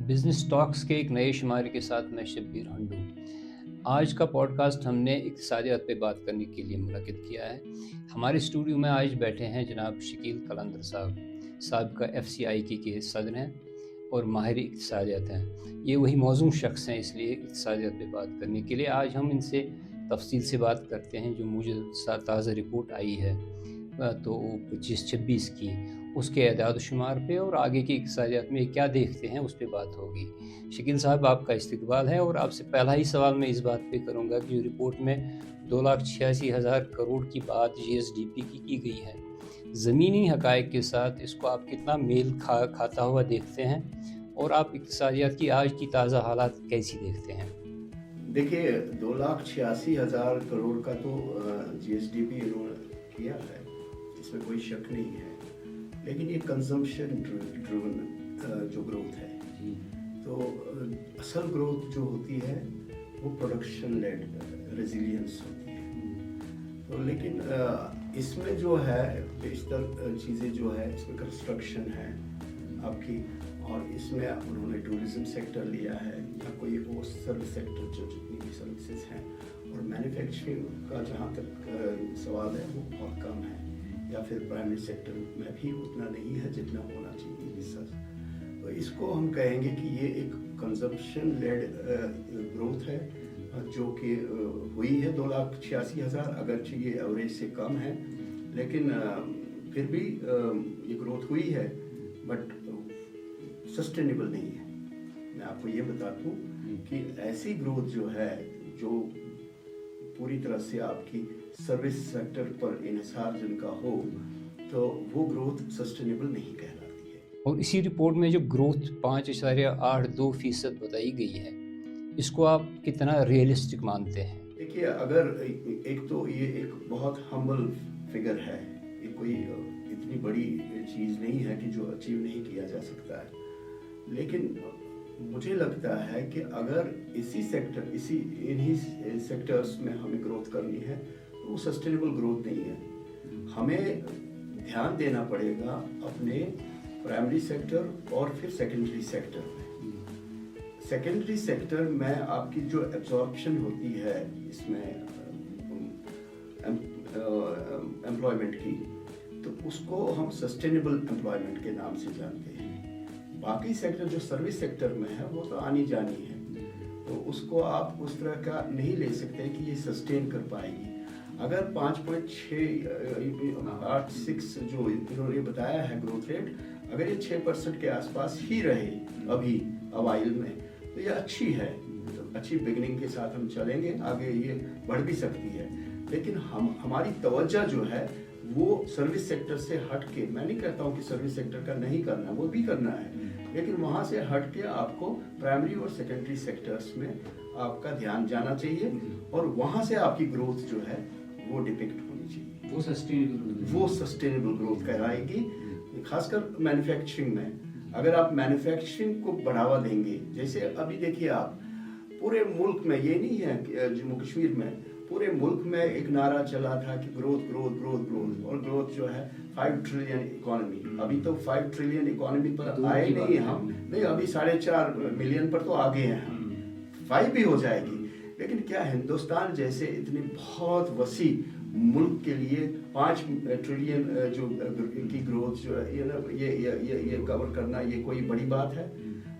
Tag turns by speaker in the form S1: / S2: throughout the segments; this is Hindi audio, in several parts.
S1: बिजनेस टॉक्स के एक नए शुमारे के साथ मैं शब्बीर हंडू। आज का पॉडकास्ट हमने इक़्तिसादियात पे बात करने के लिए मुनक़िद किया है। हमारे स्टूडियो में आज बैठे हैं जनाब शकील कलंदर साहब, साबिक़ा FCIK के सदर हैं और माहिर इक़्तिसादियात हैं। ये वही मौजूद शख्स हैं, इसलिए इक़्तिसादियात पे बात करने के लिए आज हम इनसे तफसील से बात करते हैं। जो मुझे ताज़ा रिपोर्ट आई है तो 25-26 की, उसके एदाद शुमार पे और आगे की इक़्तिसादियात में क्या देखते हैं उस पर बात होगी। शकील साहब, आपका इस्तकबाल है और आपसे पहला ही सवाल मैं इस बात पे करूँगा कि जो रिपोर्ट में 2,86,000 करोड़ की बात GSDP की गई है, ज़मीनी हक़ाइक़ के साथ इसको आप कितना मेल खाता हुआ देखते हैं और आप इक़्तिसादियात की आज की ताज़ा हालात कैसी देखते हैं?
S2: देखिए, 2,86,000 करोड़ का तो GSDP इन्होंने किया है, इसमें कोई शक नहीं है। लेकिन ये कंजम्पशन ड्रिवन जो ग्रोथ है, तो असल ग्रोथ जो होती है वो प्रोडक्शन लेड रेजिलियंस होती है। तो लेकिन इसमें जो है बेशतर चीज़ें जो है, इसमें कंस्ट्रक्शन है आपकी, और इसमें उन्होंने टूरिज़्म सेक्टर लिया है या कोई और सर्विस सेक्टर जो जितनी भी सर्विसेज हैं, और मैन्युफैक्चरिंग का जहाँ तक सवाल है वो बहुत कम है, या फिर प्राइमरी सेक्टर में भी उतना नहीं है जितना होना चाहिए हिस्सा। तो इसको हम कहेंगे कि ये एक कंजम्पशन लेड ग्रोथ है जो कि हुई है 2,86,000, अगरचे ये एवरेज से कम है, लेकिन फिर भी ये ग्रोथ हुई है, बट सस्टेनेबल नहीं है। मैं आपको ये बता दूं कि ऐसी ग्रोथ जो है जो पूरी तरह से आपकी सर्विस सेक्टर पर इन्हिसार जिनका हो, तो वो ग्रोथ सस्टेनेबल नहीं कहलाती है।
S1: और इसी रिपोर्ट में जो ग्रोथ 5.82% बताई गई है, इसको आप कितना रियलिस्टिक मानते हैं?
S2: देखिए, अगर एक तो ये एक बहुत हम्बल फिगर है, ये कोई इतनी बड़ी चीज़ नहीं है कि जो अचीव नहीं किया जा सकता है, लेकिन मुझे लगता है कि अगर इन्हीं सेक्टर्स में हमें ग्रोथ करनी है तो वो सस्टेनेबल ग्रोथ नहीं है। हमें ध्यान देना पड़ेगा अपने प्राइमरी सेक्टर और फिर सेकेंडरी सेक्टर में। सेकेंडरी सेक्टर में आपकी जो एब्जॉर्प्शन होती है इसमें एम्प्लॉयमेंट की, तो उसको हम सस्टेनेबल एम्प्लॉयमेंट के नाम से जानते हैं। बाकी सेक्टर जो सर्विस सेक्टर में है वो तो आनी जानी है, तो उसको आप उस तरह का नहीं ले सकते कि ये सस्टेन कर पाएगी। अगर 5.86 जो इन्होंने बताया है ग्रोथ रेट, अगर ये 6% के आसपास ही रहे अभी अवाइल में, तो ये अच्छी है, तो अच्छी बिगनिंग के साथ हम चलेंगे, आगे ये बढ़ भी सकती है। लेकिन हमारी तवज्जो जो है वो सर्विस सेक्टर से हट के, मैं नहीं कहता हूँ कि सर्विस सेक्टर का नहीं करना, वो भी करना है, लेकिन वहाँ से हट के आपको प्राइमरी और सेकेंडरी सेक्टर्स में आपका ध्यान जाना चाहिए, और वहाँ से आपकी ग्रोथ जो है वो डिपिक्ट होनी चाहिए। वो सस्टेनेबल ग्रोथ कहलाएगी। खासकर मैन्युफैक्चरिंग में, अगर आप मैन्युफैक्चरिंग को बढ़ावा देंगे, जैसे अभी देखिए आप पूरे मुल्क में, ये नहीं है जम्मू कश्मीर में, पूरे मुल्क में एक नारा चला था कि ग्रोथ ग्रोथ ग्रोथ ग्रोथ, और ग्रोथ जो है 5 ट्रिलियन इकोनॉमी। अभी तो 5 ट्रिलियन इकोनॉमी पर आए नहीं हम, नहीं, अभी 4.5 मिलियन पर तो आगे हैं हम, 5 भी हो जाएगी। लेकिन क्या हिंदुस्तान जैसे इतनी बहुत वसी मुल्क के लिए 5 ट्रिलियन जो की ग्रोथ जो है ये कवर करना, ये कोई बड़ी बात है?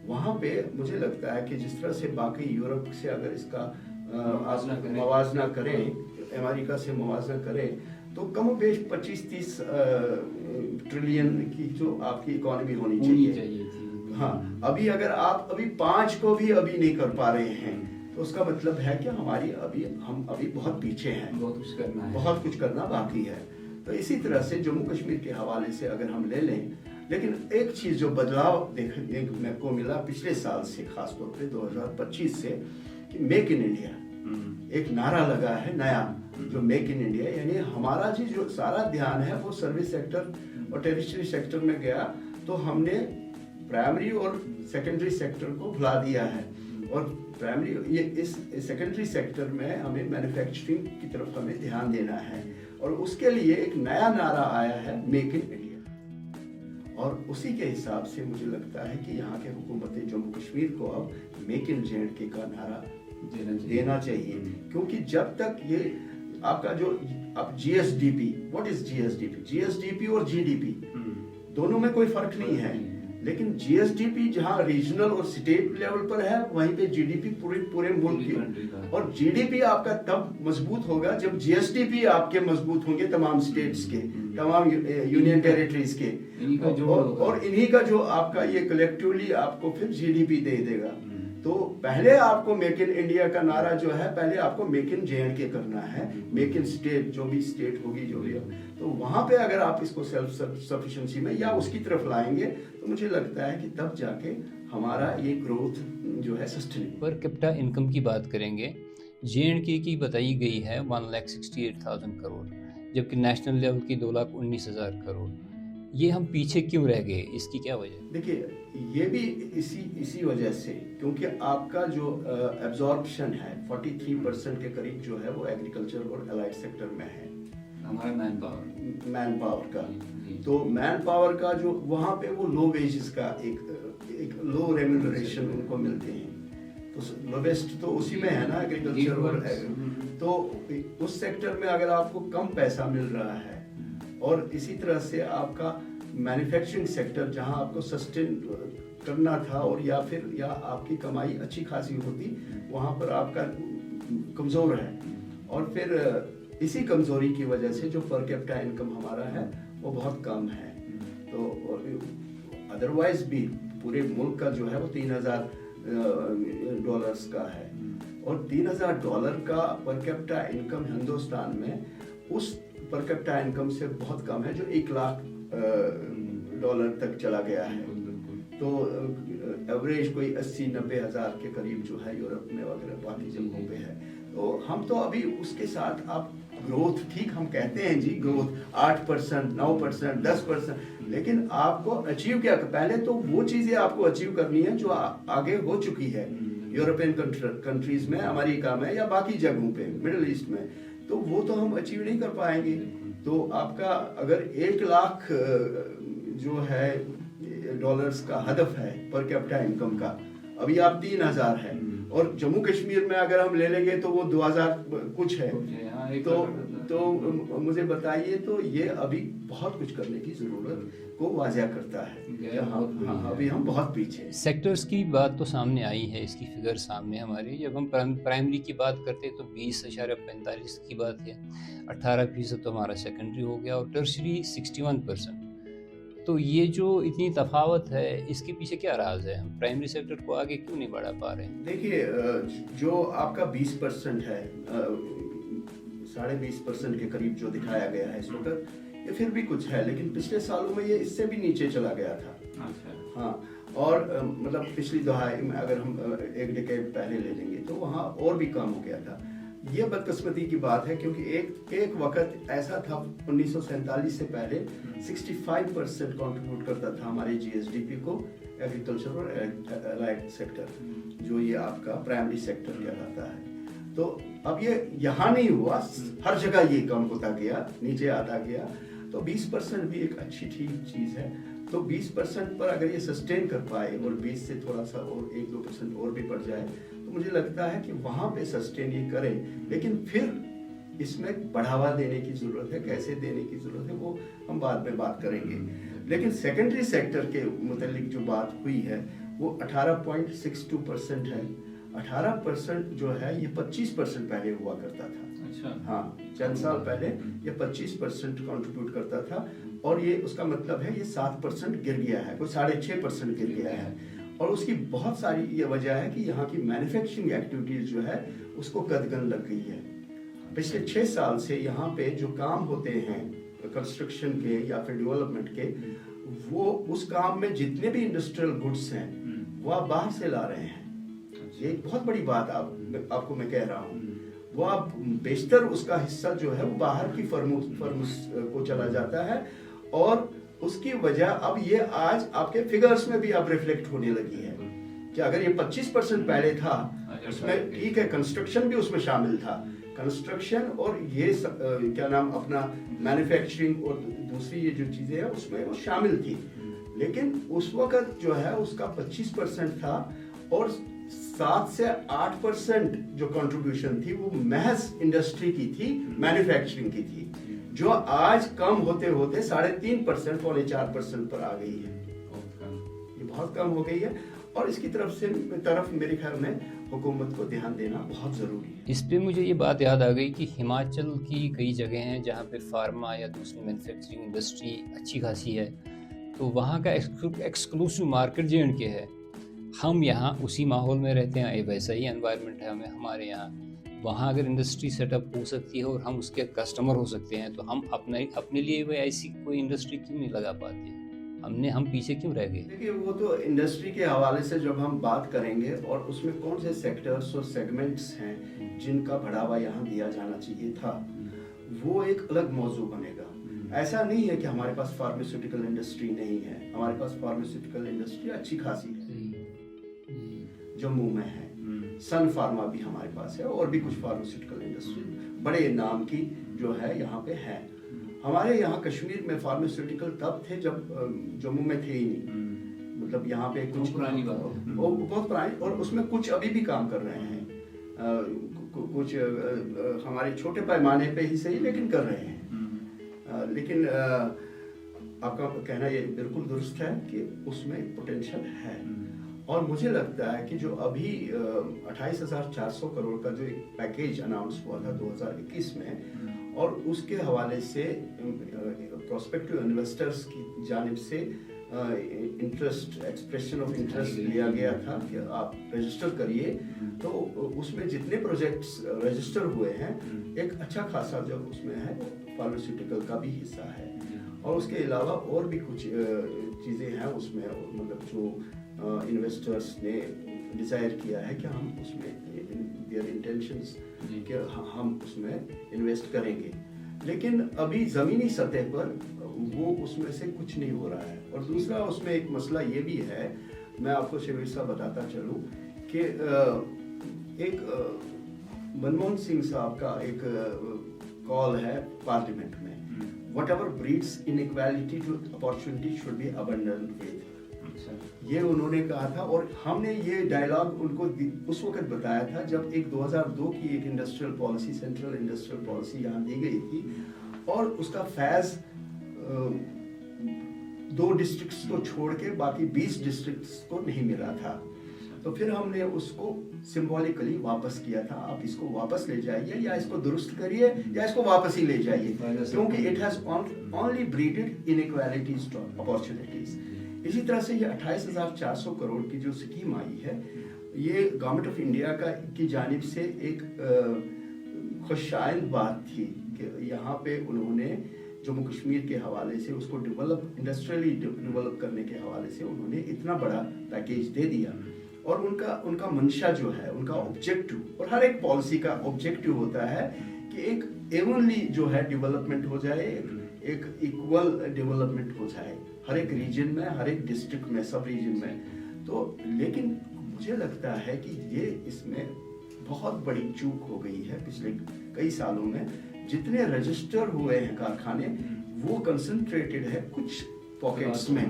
S2: वहाँ पे मुझे लगता है कि जिस तरह से बाकी यूरोप से अगर इसका मवाजना करें, अमेरिका से मवाजना करें, तो कम बेश 25-30 ट्रिलियन की जो आपकी इकोनॉमी होनी चाहिए। हाँ, अभी अगर आप अभी 5 को भी अभी नहीं कर पा रहे हैं, तो उसका मतलब है कि हम अभी बहुत पीछे हैं, बहुत कुछ करना बाकी है। तो इसी तरह से जम्मू कश्मीर के हवाले से अगर हम ले लें, लेकिन एक चीज़ जो बदलाव देखने को मिला पिछले साल से, खासतौर पे 2025 से, कि मेक इन इंडिया एक नारा लगा है नया, जो मेक इन इंडिया, यानी हमारा जी जो सारा ध्यान है वो सर्विस सेक्टर और टेरिटरी सेक्टर में गया, तो हमने प्राइमरी और सेकेंडरी सेक्टर को भुला दिया है, और प्राइमरी ये इस सेकेंडरी सेक्टर में हमें मैन्युफैक्चरिंग की तरफ हमें ध्यान देना है, और उसके लिए एक नया नारा आया है मेक इन इंडिया। और उसी के हिसाब से मुझे लगता है कि यहाँ के हुकूमत जम्मू कश्मीर को अब मेक इन J&K का नारा देना चाहिए, क्योंकि जब तक ये आपका जो अब GSDP, व्हाट इज GSDP और GDP दोनों में कोई फर्क नहीं है, लेकिन GSDP जहाँ रीजनल और स्टेट लेवल पर है वहीं पे GDP पूरे मुल्क की, और GDP आपका तब मजबूत होगा जब GSDP आपके मजबूत होंगे तमाम स्टेट्स के, तमाम यूनियन टेरिटरीज के, और इन्हीं का जो आपका ये कलेक्टिवली आपको फिर GDP दे देगा। तो पहले आपको मेक इन इंडिया का नारा जो है, पहले आपको मेक इन J&K करना है, मेक इन स्टेट, जो भी स्टेट होगी जो भी, तो वहां पे अगर आप इसको सेल्फ सफिशिएंसी में या उसकी तरफ लाएंगे तो मुझे लगता है कि तब जाके हमारा ये ग्रोथ जो है सस्टेनेबल।
S1: पर कैपिटा इनकम की बात करेंगे, J&K की बताई गई है 1,68,000 करोड़, जबकि नेशनल लेवल की 2,19,000 करोड़। ये हम पीछे क्यों रह गए, इसकी क्या वजह?
S2: देखिए, ये भी इसी वजह से, क्योंकि आपका जो एब्जॉर्प्शन है 43% के करीब जो है वो एग्रीकल्चर और अलाइड सेक्टर में है,
S3: हमारा मैन
S2: पावर का। तो मैन पावर का जो वहाँ पे वो लो वेजेस का एक लो रेम्यूनरेशन उनको मिलते हैं, तो लोवेस्ट तो उसी में है ना एग्रीकल्चर और, तो उस सेक्टर में अगर आपको कम पैसा मिल रहा है, और इसी तरह से आपका मैन्युफैक्चरिंग सेक्टर जहां आपको सस्टेन करना था और या आपकी कमाई अच्छी खासी होती, वहां पर आपका कमज़ोर है, और फिर इसी कमज़ोरी की वजह से जो पर कैपिटा इनकम हमारा है वो बहुत कम है। तो अदरवाइज भी पूरे मुल्क का जो है वो $3,000 का है, और $3,000 का पर कैपिटा इनकम हिंदुस्तान में उस पर कैपिटा इनकम से बहुत कम है जो $1 लाख तक चला गया है। तो एवरेज कोई 80-90 हज़ार के करीब जो है यूरोप में वगैरह बाकी जगहों पे है। तो हम तो अभी उसके साथ आप ग्रोथ, ठीक हम कहते हैं जी ग्रोथ 8%, 9%, 10%, लेकिन आपको अचीव क्या, पहले तो वो चीज़ें आपको अचीव करनी है जो आगे हो चुकी है यूरोपियन कंट्रीज में, अमेरिका में या बाकी जगहों पे, मिडिल ईस्ट में, तो वो तो हम अचीव नहीं कर पाएंगे। तो आपका अगर 1 लाख जो है डॉलर्स का हदफ है पर कैपिटा इनकम का, अभी आप 3,000 है, और जम्मू कश्मीर में अगर हम ले लेंगे तो वो 2,000 कुछ है। तो मुझे बताइए, तो ये अभी बहुत कुछ करने की जरूरत को वाज़ह करता है। हाँ, अभी हम बहुत पीछे।
S1: सेक्टर्स की बात तो सामने आई है, इसकी फिगर सामने हमारी, जब हम प्राइमरी की बात करते हैं तो 20.45 की बात है, 18% तो हमारा सेकेंडरी हो गया, और टर्शरी 61%। तो ये जो इतनी तफावत है, इसके पीछे क्या राज है? हम प्राइमरी सेक्टर को आगे क्यों नहीं बढ़ा पा रहे हैं?
S2: देखिए, जो आपका 20% है, 20.5% के करीब जो दिखाया गया है इस वक्त, ये फिर भी कुछ है, लेकिन पिछले सालों में ये इससे भी नीचे चला गया था।
S3: अच्छा।
S2: हाँ, और मतलब पिछली दहाई में अगर हम एक डिकेड पहले ले लेंगे तो वहाँ और भी कम हो गया था। ये बदकिस्मती की बात है, क्योंकि एक वक्त ऐसा था 1947 से पहले 65% कंट्रीब्यूट करता था हमारे GSDP को एग्रीकल्चर और अलाइड सेक्टर, जो ये आपका प्राइमरी सेक्टर कहलाता है। तो अब ये यहाँ नहीं हुआ, हर जगह ये कम होता गया, नीचे आता गया। तो 20% भी एक अच्छी ठीक चीज़ है। तो 20% पर अगर ये सस्टेन कर पाए और 20 से थोड़ा सा और 1-2% और भी बढ़ जाए, तो मुझे लगता है कि वहाँ पे सस्टेन ये करें। लेकिन फिर इसमें बढ़ावा देने की ज़रूरत है, कैसे देने की ज़रूरत है वो हम बाद में बात करेंगे। लेकिन सेकेंडरी सेक्टर के मुतालिक जो बात हुई है वो 18.62% है। 18% जो है ये 25% पहले हुआ करता था।
S3: अच्छा।
S2: हाँ, चंद साल पहले ये 25% कंट्रीब्यूट करता था, और ये उसका मतलब है ये 7% गिर गया है, कोई 6.5% गिर गया है। और उसकी बहुत सारी ये वजह है कि यहाँ की मैन्युफैक्चरिंग एक्टिविटीज जो है उसको कदगन लग गई है। पिछले 6 साल से यहाँ पे जो काम होते हैं कंस्ट्रक्शन के या फिर डेवलपमेंट के, वो उस काम में जितने भी इंडस्ट्रियल गुड्स हैं वो आप बाहर से ला रहे हैं। ये एक बहुत बड़ी बात आपको मैं कह रहा हूँ। वो आप बेशतर उसका हिस्सा जो है वो बाहर की फर्म्स को चला जाता है, और उसकी वजह अब ये आज आपके फिगर्स में भी अब रिफ्लेक्ट होने लगी है कि अगर ये 25% पहले था, उसमें ठीक है कंस्ट्रक्शन भी उसमें शामिल था, कंस्ट्रक्शन और ये क्या नाम अपना मैन्युफैक्चरिंग और दूसरी ये जो चीज़ें हैं उसमें वो शामिल थी। लेकिन उस वक्त जो है उसका 25% था और 7 से 8% जो कंट्रीब्यूशन थी वो महज इंडस्ट्री की थी, मैन्युफैक्चरिंग की थी, जो आज कम होते होते 3.5%, 4% पर आ गई है। ये बहुत कम हो गई है और इसकी तरफ मेरे ख्याल में हुकूमत को ध्यान देना बहुत ज़रूरी है।
S1: इस पे मुझे ये बात याद आ गई कि हिमाचल की कई जगह हैं जहाँ पे फार्मा या दूसरी मैन्युफैक्चरिंग इंडस्ट्री अच्छी खासी है, तो वहाँ का एक्सक्लूसिव मार्केट J&K है। हम यहाँ उसी माहौल में रहते हैं, वैसा ही एनवायरनमेंट है हमारे यहाँ। वहाँ अगर इंडस्ट्री सेटअप हो सकती है और हम उसके कस्टमर हो सकते हैं, तो हम अपने लिए वो ऐसी कोई इंडस्ट्री क्यों नहीं लगा पाते? हम पीछे क्यों रह गए?
S2: देखिए, वो तो इंडस्ट्री के हवाले से जब हम बात करेंगे और उसमें कौन से सेक्टर्स और सेगमेंट्स हैं जिनका बढ़ावा यहाँ दिया जाना चाहिए था, वो एक अलग मौजू बनेगा। ऐसा नहीं है कि हमारे पास फार्मास्यूटिकल इंडस्ट्री नहीं है, हमारे पास फार्मास्यूटिकल इंडस्ट्री अच्छी खासी है, जम्मू में है, सन फार्मा भी हमारे पास है और भी कुछ फार्मास्यूटिकल इंडस्ट्री बड़े नाम की जो है यहाँ पे है। हमारे यहाँ कश्मीर में फार्मास्यूटिकल तब थे जब जम्मू में थे ही नहीं, मतलब यहाँ पे कुछ
S1: पुरानी बात,
S2: बहुत पुरानी, और उसमें कुछ अभी भी काम कर रहे हैं, कुछ हमारे छोटे पैमाने पे ही सही लेकिन कर रहे हैं। लेकिन आपका कहना ये बिल्कुल दुरुस्त है कि उसमें पोटेंशियल है और मुझे लगता है कि जो अभी 28,400 करोड़ का जो एक पैकेज अनाउंस हुआ था 2021 में और उसके हवाले से प्रोस्पेक्टिव इन्वेस्टर्स की जानिब से इंटरेस्ट, एक्सप्रेशन ऑफ इंटरेस्ट लिया गया था कि आप रजिस्टर करिए, तो उसमें जितने प्रोजेक्ट्स रजिस्टर हुए हैं एक अच्छा खासा जो उसमें है फार्मास्यूटिकल का भी हिस्सा है और उसके अलावा और भी कुछ चीज़ें हैं उसमें, मतलब जो इन्वेस्टर्स ने डिज़ायर किया है कि हम उसमें देयर इंटेंशंस कि हम उसमें इन्वेस्ट करेंगे, लेकिन अभी ज़मीनी सतह पर वो उसमें से कुछ नहीं हो रहा है। और दूसरा उसमें एक मसला ये भी है, मैं आपको शबीर साहब बताता चलूँ कि एक मनमोहन सिंह साहब का एक कॉल है पार्लियामेंट में, whatever breeds inequality to opportunity should be abundant with, ये उन्होंने कहा था और हमने ये डायलॉग उनको उस वक्त बताया था जब एक 2002 की एक industrial policy, central industrial policy यहाँ दी गई थी और उसका फैज 2 डिस्ट्रिक्ट्स को छोड़ के बाकी 20 डिस्ट्रिक्ट्स को नहीं मिला था, तो फिर हमने उसको सिंबॉलिकली वापस किया था, आप इसको वापस ले जाइए या इसको दुरुस्त करिए या इसको वापस ही ले जाइए, क्योंकि it has only breeded inequalities to opportunities. इसी तरह से ये 28,400 करोड़ की जो स्कीम आई है, ये गवर्नमेंट ऑफ इंडिया की जानिब से एक खुशाइंद बात थी कि यहाँ पे उन्होंने जम्मू कश्मीर के हवाले से उसको इंडस्ट्रियली डेवलप करने के हवाले से उन्होंने इतना बड़ा पैकेज दे दिया और उनका मंशा जो है, उनका ऑब्जेक्टिव, और हर एक पॉलिसी का ऑब्जेक्टिव होता है कि एक एवनली जो है डेवलपमेंट हो जाए, एक इक्वल डेवलपमेंट हो जाए हर एक रीजन में, हर एक डिस्ट्रिक्ट में, सब रीजन में। तो लेकिन मुझे लगता है कि ये इसमें बहुत बड़ी चूक हो गई है पिछले कई सालों में। जितने रजिस्टर हुए हैं कारखाने वो कंसंट्रेटेड है कुछ पॉकेट्स में,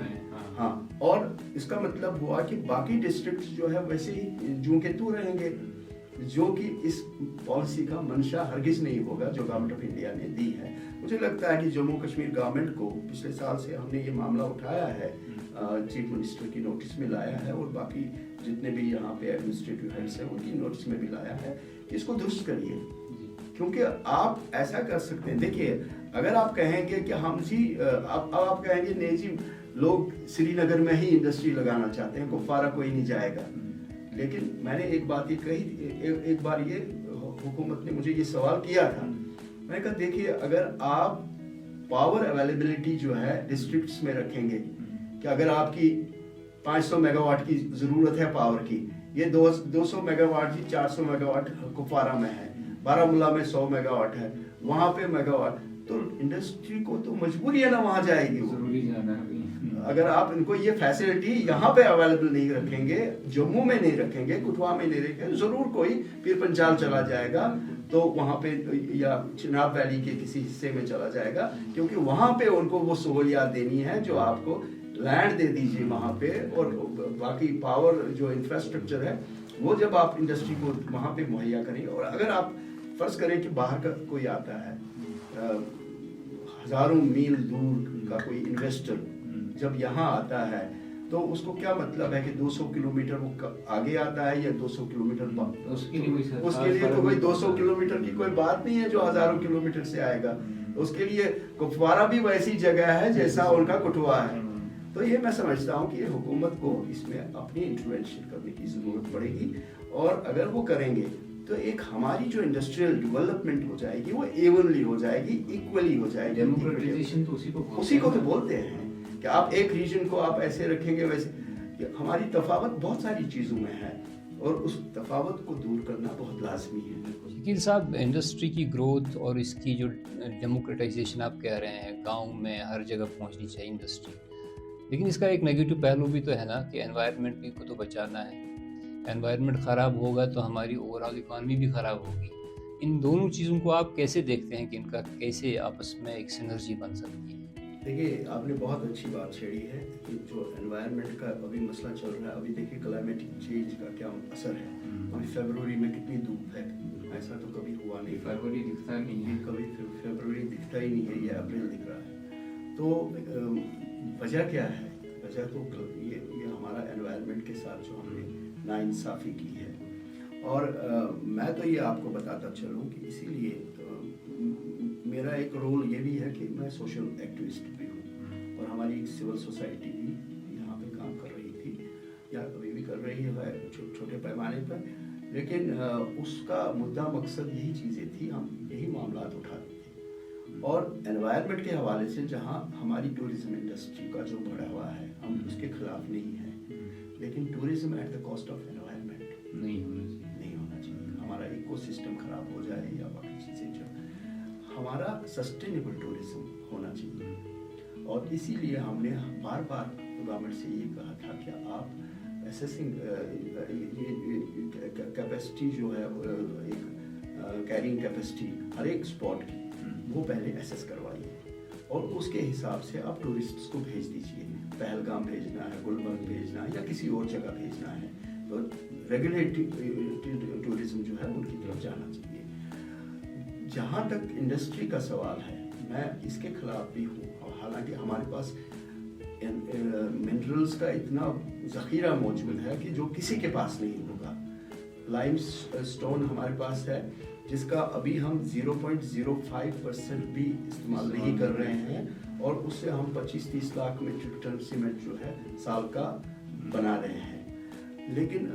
S2: हाँ, और इसका मतलब हुआ कि बाकी डिस्ट्रिक्ट्स जो है वैसे ही जूं के तू रहेंगे, जो कि इस पॉलिसी का मंशा हरगिज नहीं होगा जो गवर्नमेंट ऑफ इंडिया ने दी है। मुझे लगता है कि जम्मू कश्मीर गवर्नमेंट को पिछले साल से हमने ये मामला उठाया है, चीफ मिनिस्टर की नोटिस में लाया है और बाकी जितने भी यहाँ पे एडमिनिस्ट्रेटिव हेड्स हैं उनकी नोटिस में भी लाया है कि इसको दुरुस्त करिए, क्योंकि आप ऐसा कर सकते हैं। देखिए, अगर आप कहेंगे कि हम जी अब आप कहेंगे नहीं जी लोग श्रीनगर में ही इंडस्ट्री लगाना चाहते हैं, कुपवारा कोई नहीं जाएगा, लेकिन मैंने एक बात ये कही, एक बार ये हुकूमत ने मुझे ये सवाल किया था, मैंने कहा देखिए अगर आप पावर अवेलेबिलिटी जो है डिस्ट्रिक्ट्स में रखेंगे कि अगर आपकी 500 मेगावाट की ज़रूरत है पावर की, ये 200 मेगावाट की 400 मेगावाट कुपवारा में है, बारामूला में 100 मेगावाट है, वहाँ पे मेगावाट, तो इंडस्ट्री को तो मजबूरी है ना वहाँ जाएगी, जरूरी जाना है। अगर आप इनको ये फैसिलिटी यहाँ पे अवेलेबल नहीं रखेंगे, जम्मू में नहीं रखेंगे, कुटवा में नहीं रखेंगे, जरूर कोई पीर पंचाल चला जाएगा तो वहाँ पे या चिनाब वैली के किसी हिस्से में चला जाएगा, क्योंकि वहाँ पे उनको वो सहूलियात देनी है जो आपको लैंड दे दीजिए वहाँ पे, और बाकी पावर जो इंफ्रास्ट्रक्चर है वो जब आप इंडस्ट्री को वहाँ पे मुहैया करेंगे। और अगर आप फर्ज करें कि बाहर का कोई आता है, हजारों मील दूर का कोई इन्वेस्टर जब यहाँ आता है, तो उसको क्या मतलब है कि 200 किलोमीटर वो आगे आता है या 200 किलोमीटर, उसके लिए तो कोई 200 किलोमीटर की कोई बात नहीं है जो हजारों किलोमीटर से आएगा। उसके लिए कुपवारा भी वैसी जगह है जैसा उनका कठुआ है। तो ये मैं समझता हूँ कि ये हुकूमत को इसमें अपनी इंटरवेंशन करने की जरूरत पड़ेगी, और अगर वो करेंगे तो एक हमारी जो इंडस्ट्रियल डेवलपमेंट हो जाएगी वो एवनली हो जाएगी, इक्वली हो जाएगी।
S3: डेमोक्रेटाइजेशन तो
S2: उसी को तो बोलते हैं कि आप एक रीजन को आप ऐसे रखेंगे वैसे। हमारी तफावत बहुत सारी चीज़ों में है और उस तफावत को दूर करना बहुत लाजमी है।
S1: शकील साहब, इंडस्ट्री की ग्रोथ और इसकी जो डेमोक्रेटाइजेशन आप कह रहे हैं, गांव में हर जगह पहुंचनी चाहिए इंडस्ट्री, लेकिन इसका एक नेगेटिव पहलू भी तो है ना कि एनवायरनमेंट को तो बचाना है। एनवायरनमेंट ख़राब होगा तो हमारी ओवरऑल इकॉनमी भी ख़राब होगी। इन दोनों चीज़ों को आप कैसे देखते हैं कि इनका कैसे आपस में एक सिनर्जी बन सकती है?
S2: देखिए, आपने बहुत अच्छी बात छेड़ी है कि जो एनवायरनमेंट का अभी मसला चल रहा है, अभी देखिए क्लाइमेटिक चेंज का क्या असर है। अभी फरवरी में कितनी धूप है, ऐसा तो कभी हुआ नहीं।
S3: फरवरी दिखता नहीं है,
S2: कभी फरवरी दिखता ही नहीं है, ये अप्रैल दिख रहा है। तो वजह क्या है? वजह तो ये हमारा एनवायरनमेंट के साथ जो हमने नाइंसाफ़ी की है। और मैं तो ये आपको बताता चलूँ कि इसीलिए मेरा एक रोल ये भी है कि मैं सोशल एक्टिविस्ट भी हूँ, और हमारी एक सिविल सोसाइटी भी यहाँ पे काम कर रही थी या अभी भी कर रही है छोटे पैमाने पर। लेकिन उसका मुद्दा मकसद यही चीज़ें थी, हम यही मामला उठाते थे। और एनवायरनमेंट के हवाले से जहाँ हमारी टूरिज्म इंडस्ट्री का जो बढ़ावा है, हम उसके खिलाफ नहीं हैं, लेकिन tourism at the cost of environment
S3: नहीं होना चाहिए।
S2: हमारा इकोसिस्टम खराब हो जाए या बाकी चीज़ें, जो हमारा सस्टेनेबल टूरिज्म होना चाहिए। और इसीलिए हमने बार बार गवर्नमेंट से ये कहा था कि आप एसेसिंग कैपेसिटी जो है, एक कैरिंग कैपेसिटी हर एक स्पॉट की, वो पहले एसेस करवाइए और उसके हिसाब से आप टूरिस्ट्स को भेज दीजिए। पहलगाम भेजना है, गुलमर्ग भेजना है या किसी और जगह भेजना है, तो रेगुलेटेड टूरिज्म जो है उनकी तरफ जाना चाहिए। जहाँ तक इंडस्ट्री का सवाल है, मैं इसके खिलाफ भी हूँ। हालांकि हमारे पास मिनरल्स का इतना ज़ख़ीरा मौजूद है कि जो किसी के पास नहीं होगा। लाइम स्टोन हमारे पास है जिसका अभी हम 0.05% भी इस्तेमाल नहीं कर रहे हैं, और उससे हम 25-30 लाख मीट्रिक टन सीमेंट जो है साल का बना रहे हैं। लेकिन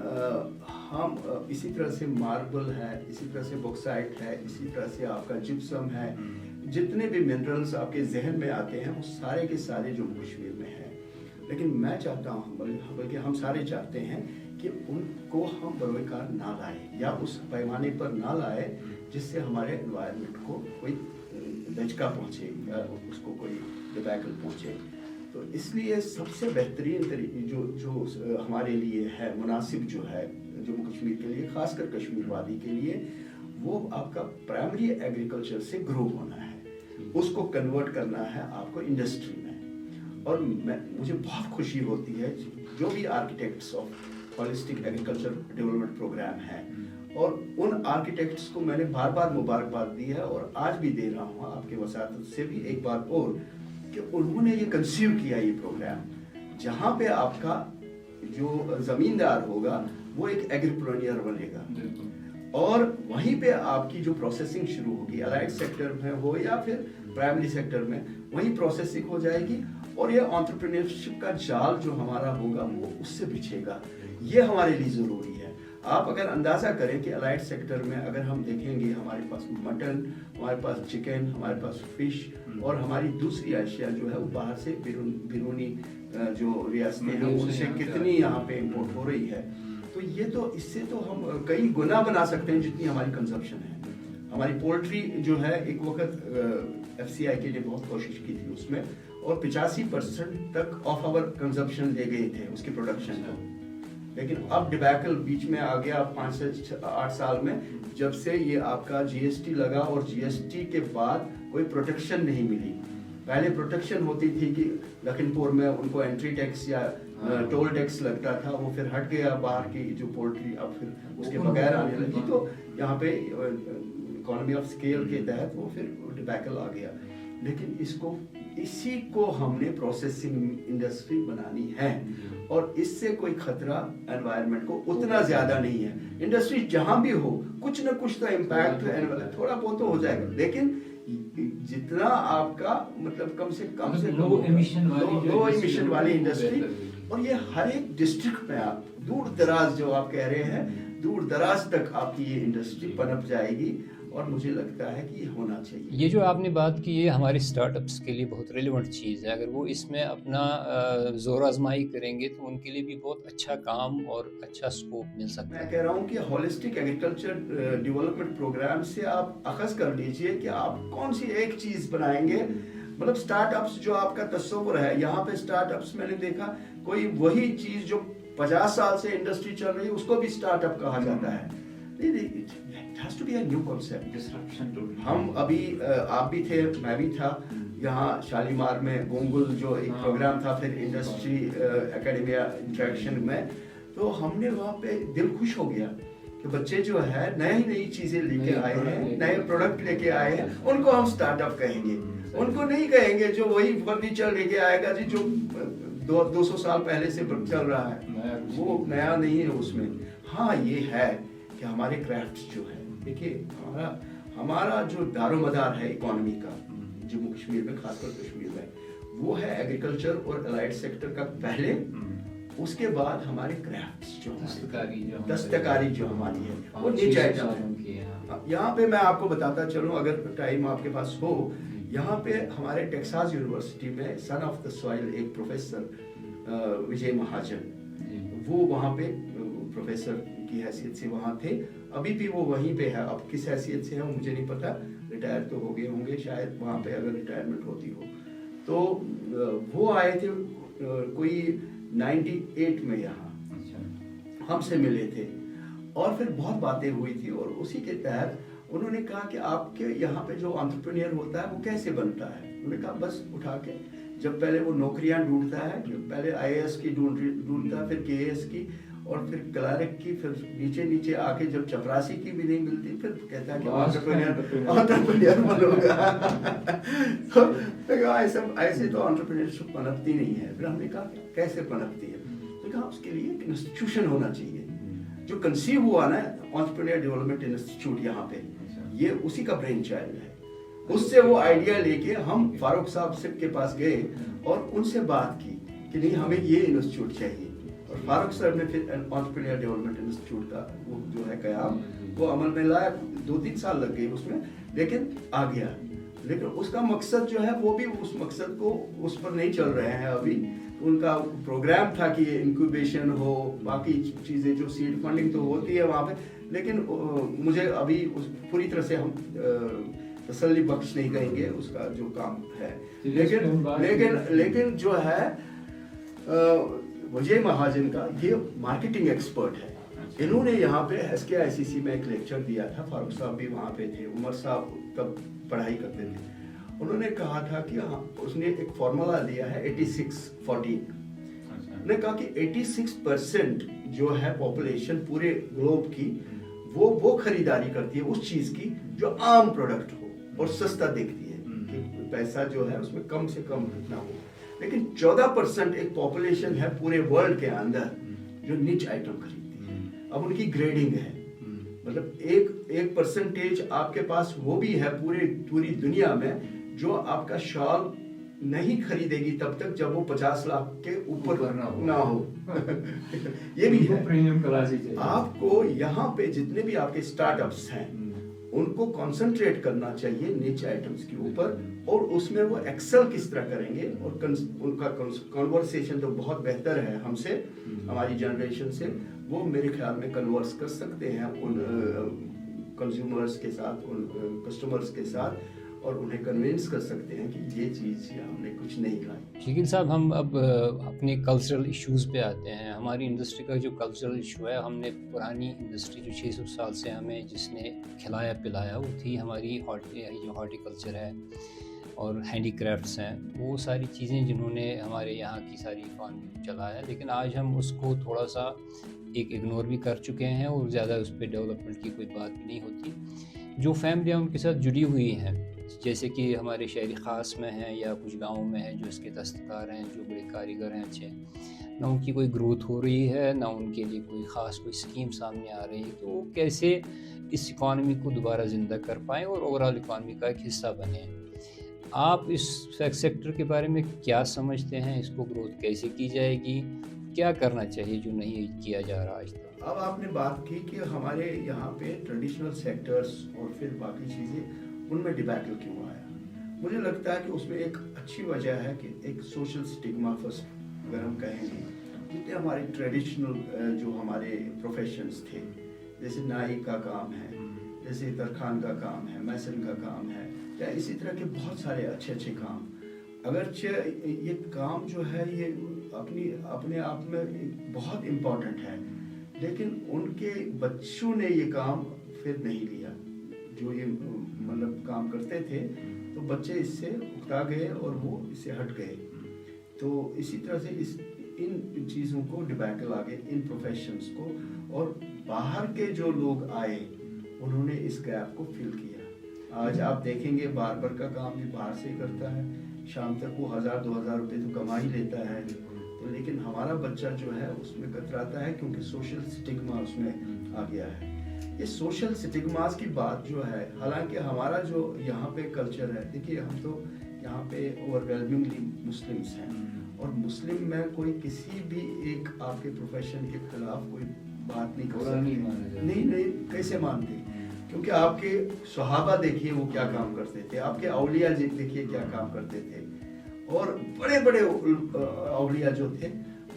S2: हम इसी तरह से मार्बल है, इसी तरह से बॉक्साइट है, इसी तरह से आपका जिप्सम है, जितने भी मिनरल्स आपके जहन में आते हैं वो सारे के सारे जम्मू कश्मीर में हैं। लेकिन मैं चाहता हूँ, बल्कि हम सारे चाहते हैं कि उनको हम बरोकार ना लाए या उस पैमाने पर ना लाए जिससे हमारे एनवायरनमेंट को कोई दचका पहुँचे या उसको कोई डिबैकल पहुँचे। तो इसलिए सबसे बेहतरीन तरीके जो हमारे लिए है, मुनासिब जो है जम्मू कश्मीर के लिए, ख़ासकर कश्मीर वादी के लिए, वो आपका प्राइमरी एग्रीकल्चर से ग्रो होना है, उसको कन्वर्ट करना है आपको इंडस्ट्री में। और मुझे बहुत खुशी होती है जो भी architects of holistic agriculture development programme है, और उन आर्किटेक्ट्स को मैंने बार बार मुबारकबाद दी है और आज भी दे रहा हूँ आपके वसातत से भी एक बार और, कि उन्होंने ये कंसीव किया ये प्रोग्राम, जहाँ पे आपका जो ज़मींदार होगा वो एक एग्रीप्रेन्योर बनेगा, और वहीं पे आपकी जो प्रोसेसिंग शुरू होगी, अलाइड सेक्टर में हो या फिर प्राइमरी सेक्टर में, वहीं प्रोसेसिंग हो जाएगी, और ये एंटरप्रेन्योरशिप का जाल जो हमारा होगा वो उससे बिछेगा। ये हमारे लिए ज़रूरी है। आप अगर अंदाज़ा करें कि अलाइड सेक्टर में अगर हम देखेंगे, हमारे पास मटन, हमारे पास चिकन, हमारे पास फिश, और हमारी दूसरी अशिया जो है वो बाहर से बिरूनी जो रियासतें हैं उनसे कितनी यहाँ पे इम्पोर्ट हो रही है। तो ये तो इससे तो हम कई गुना बना सकते हैं जितनी हमारी कंजप्शन है। हमारी पोल्ट्री जो है, एक वक्त FCI के लिए बहुत कोशिश की थी उसमें, और 85% तक ऑफ आवर कंजप्शन ले गए थे उसकी प्रोडक्शन को। लेकिन अब डिबैकल बीच में आ गया 5 से 8 साल में, जब से ये आपका GST लगा, और GST के बाद कोई प्रोटेक्शन नहीं मिली। पहले प्रोटेक्शन होती थी कि लखनपुर में उनको एंट्री टैक्स या टोल टैक्स लगता था, वो फिर हट गया, बाहर की जो पोल्ट्री अब फिर उसके बगैर आने लगी, तो यहाँ पे इकोनॉमी ऑफ स्केल के तहत वो फिर डिबैकल आ गया। लेकिन इसी को हमने प्रोसेसिंग इंडस्ट्री बनानी है, और इससे कोई खतरा एनवायरनमेंट को उतना ज्यादा नहीं है। इंडस्ट्री जहां भी हो कुछ ना कुछ तो इम्पैक्ट थोड़ा बहुत तो हो जाएगा, लेकिन जितना आपका मतलब कम से
S3: लो एमिशन
S2: वाली इंडस्ट्री, और ये हर एक डिस्ट्रिक्ट में आप दूर दराज जो आप कह रहे हैं, दूर दराज तक आपकी ये इंडस्ट्री पनप जाएगी, और मुझे लगता है कि ये होना चाहिए।
S1: ये जो आपने बात की, ये हमारे स्टार्टअप्स के लिए बहुत रेलेवेंट चीज़ है। अगर वो इसमें अपना जोर आजमाई करेंगे तो उनके लिए भी बहुत अच्छा काम और अच्छा स्कोप मिल सकता है।
S2: मैं कह रहा हूँ कि होलिस्टिक एग्रीकल्चर डेवलपमेंट प्रोग्राम से आप अखज़ कर लीजिए कि आप कौन सी एक चीज़ बनाएंगे। मतलब स्टार्टअप्स जो आपका तस्वुर है, यहाँ पे स्टार्टअप्स मैंने देखा कोई वही चीज़ जो 50 साल से इंडस्ट्री चल रही है उसको भी स्टार्टअप कहा जाता है। It has to be a new concept.
S3: Disruption to
S2: हम अभी आप भी थे, मैं भी था यहाँ शालीमार में, गोंगुल जो एक प्रोग्राम था, फिर इंडस्ट्री एकेडमिया इंटरेक्शन में, तो हमने वहाँ पे दिल खुश हो गया कि बच्चे जो है नई चीजें लेके आए हैं, नए प्रोडक्ट लेके आए हैं, उनको हम स्टार्टअप कहेंगे। उनको नहीं कहेंगे जो वही फर्नीचर लेके आएगा जी जो 200 साल पहले से चल रहा है, वो नया नहीं है उसमें। हाँ ये है कि हमारे क्राफ्ट्स जो है, देखिए हमारा जो दारोमदार है इकोनॉमी का जम्मू कश्मीर में, खासकर कश्मीर में, वो है एग्रीकल्चर और अलाइड सेक्टर का पहले, उसके बाद हमारे क्राफ्ट्स जो दस्तकारी जो हमारी है वो नीचे आइटम। यहाँ पे मैं आपको बताता चलूँ, अगर टाइम आपके पास हो, यहाँ पे हमारे टेक्सास यूनिवर्सिटी में सन ऑफ द सॉइल एक प्रोफेसर विजय महाजन, वो वहाँ पे प्रोफेसर की हैसियत से वहाँ थे, अभी भी वो वहीं पे है। अब किस हैसियत से है मुझे नहीं पता, रिटायर तो हो गए होंगे शायद वहाँ पे, अगर रिटायरमेंट होती हो तो। वो आए थे कोई 98 में यहाँ, हमसे मिले थे और फिर बहुत बातें हुई थी, और उसी के तहत उन्होंने कहा कि आपके यहाँ पे जो एंटरप्रेन्योर होता है वो कैसे बनता है। उन्होंने कहा बस उठा के, जब पहले वो नौकरियां ढूंढता है, पहले IAS की ढूंढता, फिर KAS की, और फिर क्लर्क की, फिर नीचे आके जब चपरासी की भी नहीं मिलती, फिर कहता है कि एंटरप्रेन्योर बनूंगा। तो ऐसे तो एंटरप्रेन्योरशिप पनपती नहीं है। फिर हमने कहा कैसे पनपती है, तो कहा उसके लिए एक इंस्टीट्यूशन होना चाहिए जो कंसीव हुआ ना, एंटरप्रेन्योर डेवलपमेंट इंस्टीट्यूट यहाँ पे, ये उसी का ब्रेन चाइल्ड है। उससे वो आइडिया लेके हम फारूक साहब के पास गए और उनसे बात की कि नहीं हमें ये इंस्टीट्यूट चाहिए, और फारूक साहब ने फिर एंटरप्रेन्योर डेवलपमेंट इंस्टीट्यूट का वो जो है कयाम वो अमल में लाया। 2-3 साल लग गए उसमें, लेकिन आ गया। लेकिन उसका मकसद जो है वो भी उस मकसद को उस पर नहीं चल रहे हैं अभी। उनका प्रोग्राम था कि इंक्यूबेशन हो, बाकी चीज़ें जो सीड फंडिंग तो होती है वहाँ पे, लेकिन मुझे अभी पूरी तरह से हम तसल्ली बख्श नहीं कहेंगे उसका जो काम है। लेकिन जो है विजय महाजन का, ये मार्केटिंग एक्सपर्ट है। इन्होंने यहाँ पे SKICC में एक लेक्चर दिया था, फारूक साहब भी वहाँ पे थे, उमर साहब तब पढ़ाई करते थे। उन्होंने कहा था कि हाँ, उसने एक फॉर्मूला दिया है 86-14। उन्होंने कहा कि 86% जो है पॉपुलेशन पूरे ग्लोब की वो खरीदारी करती है उस चीज की जो आम प्रोडक्ट हो और सस्ता देखती है, कि पैसा जो है उसमें कम से कम कितना हो। लेकिन 14% एक पॉपुलेशन है पूरे वर्ल्ड के अंदर जो निच आइटम खरीदती है। अब उनकी ग्रेडिंग है, मतलब एक परसेंटेज आपके पास वो भी है पूरी दुनिया में जो आपका शॉल नहीं खरीदेगी तब तक जब वो 50 लाख के ऊपर ना हो। ये भी है।
S3: प्रीमियम क्लास ही
S2: आपको यहाँ पे जितने भी आपके स्टार्टअप्स हैं उनको कंसंट्रेट करना चाहिए निच आइटम्स के ऊपर, और उसमें वो एक्सेल किस तरह करेंगे, और उनका कन्वर्सेशन तो बहुत बेहतर है हमसे, हमारी जनरेशन से। वो मेरे ख्याल में कन्वर्स कर सकते हैं उन कंज्यूमर्स के साथ, उन कस्टमर्स के साथ, और उन्हें कन्विंस कर सकते हैं कि ये चीज़ हमने कुछ नहीं खाई।
S1: शकील साहब, हम अब अपने कल्चरल इश्यूज़ पे आते हैं। हमारी इंडस्ट्री का जो कल्चरल इशू है, हमने पुरानी इंडस्ट्री जो 600 साल से हमें जिसने खिलाया पिलाया वो थी हमारी जो हॉर्टिकल्चर है, और हैंडीक्राफ्ट्स हैं, वो सारी चीज़ें जिन्होंने हमारे यहाँ की सारी इकॉनमी चला है। लेकिन आज हम उसको थोड़ा सा एक इग्नोर भी कर चुके हैं और ज़्यादा उस पर डेवलपमेंट की कोई बात भी नहीं होती। जो फैमिलियाँ उनके साथ जुड़ी हुई हैं, जैसे कि हमारे शहरी ख़ास में हैं या कुछ गाँव में हैं, जो इसके दस्तकार हैं, जो बड़े कारीगर हैं अच्छे, ना उनकी कोई ग्रोथ हो रही है, ना उनके लिए कोई ख़ास कोई स्कीम सामने आ रही है कि वो कैसे इस इकॉनमी को दोबारा ज़िंदा कर पाएँ और ओवरऑल इकॉनमी का एक हिस्सा बने। आप इस सेक्टर के बारे में क्या समझते हैं? इसको ग्रोथ कैसे की जाएगी? क्या करना चाहिए जो नहीं किया जा रहा आज तक?
S2: अब आपने बात की कि हमारे यहाँ पे ट्रेडिशनल सेक्टर्स और फिर बाकी चीज़ें, उनमें डिबैकल क्यों आया? मुझे लगता है कि उसमें एक अच्छी वजह है कि एक सोशल स्टिग्मा फर्स्ट, अगर हम कहेंगे, जितने हमारे ट्रेडिशनल जो हमारे प्रोफेशंस थे, जैसे नाई का काम है, जैसे तरखान का काम है, मैसन का काम है, या इसी तरह के बहुत सारे अच्छे अच्छे काम, अगरचे ये काम जो है ये अपने आप में बहुत इम्पोर्टेंट है, लेकिन उनके बच्चों ने ये काम फिर नहीं लिया। जो ये मतलब काम करते थे तो बच्चे इससे उकता गए और वो इससे हट गए। तो इसी तरह से इन चीज़ों को डिबैकल आ गए, इन प्रोफेशंस को, और बाहर के जो लोग आए उन्होंने इस गैप को फिल किया। आज आप देखेंगे बार्बर का काम भी बाहर से करता है, शाम तक वो 1000-2000 रुपये तो कमा ही लेता है, तो लेकिन हमारा बच्चा जो है उसमें कतराता है क्योंकि सोशल स्टिग्मा उसमें आ गया है। ये सोशल स्टिग्मास की बात जो है, हालांकि हमारा जो यहाँ पे कल्चर है, देखिए हम तो यहाँ पे ओवरवेलमिंगली मुस्लिम्स हैं, और मुस्लिम में कोई किसी भी एक आपके प्रोफेशन के खिलाफ कोई बात नहीं कर सकते। नहीं, कैसे मानते? क्योंकि आपके सहाबा देखिए वो क्या काम करते थे, आपके औलिया देखिए क्या काम करते थे, और बड़े बड़े औलिया जो थे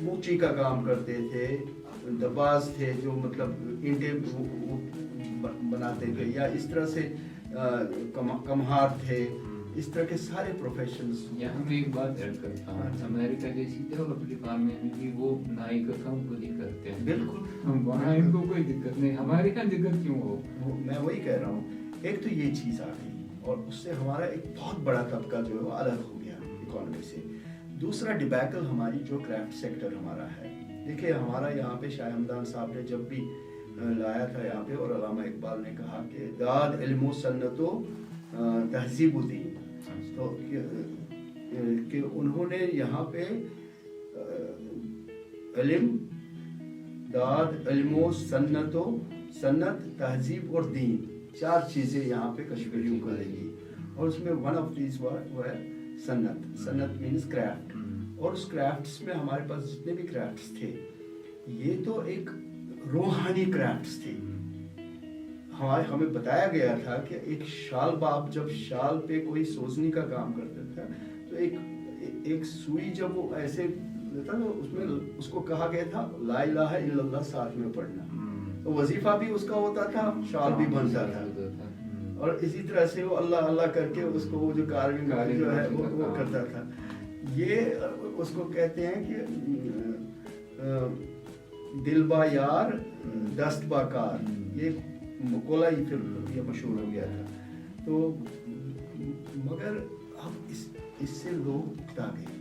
S2: मूची का काम करते थे, दबाज थे जो मतलब ईंटें बनाते थे, या इस तरह से कम्हार थे, इस तरह के सारे प्रोफेशंस।
S3: यहाँ मैं एक बात ऐड करता हूँ, अमेरिका जैसी डेवलप्ड इकॉनमी में भी वो नाई का काम खुद ही करते हैं।
S2: बिल्कुल,
S3: वहाँ इनको कोई दिक्कत नहीं, हमारे यहाँ दिक्कत क्यों हो?
S2: मैं वही कह रहा हूँ, एक तो ये चीज़ आ गई और उससे हमारा एक बहुत बड़ा तबका जो है वो अलग हो गया इकोनॉमी से। दूसरा डिबैकल हमारी जो क्राफ्ट सेक्टर हमारा है, देखिए हमारा यहाँ पे शाह हमदान साहब ने जब भी लाया था यहाँ पे, और अल्लामा इकबाल ने कहा कि दाद इल्मो सन्नतो तहजीबुद्दीन, तो कि उन्होंने यहाँ पे इल्म, दाद, इल्मो, सन्नतो, सन्नत, तहजीब और दीन, 4 चीज़ें यहाँ पे कश्मीरियों को लेंगी, और उसमें वन ऑफ दीज वो है सन्नत। सन्नत मीन्स क्राफ्ट, और उस क्राफ्ट्स में हमारे पास जितने भी क्राफ्ट्स थे ये तो एक रूहानी क्राफ्ट्स थे। हमें बताया गया था कि एक शाल बाप जब शाल पे कोई सोजनी का काम करता था तो एक सुई जब वो ऐसे लेता ना, उसमें उसको कहा गया था ला इलाहा इल्लल्लाह साथ में पढ़ना, तो वजीफा भी उसका होता था, शाल भी बनता था, और इसी तरह से वो अल्लाह अल्लाह करके उसको वो जो कार्विंग जो है वो करता था। ये उसको कहते हैं कि दिलबा यार दस्त बाकार, ये मकोला ही फिर ये मशहूर हो गया था। तो मगर अब इससे लोग उकता गए,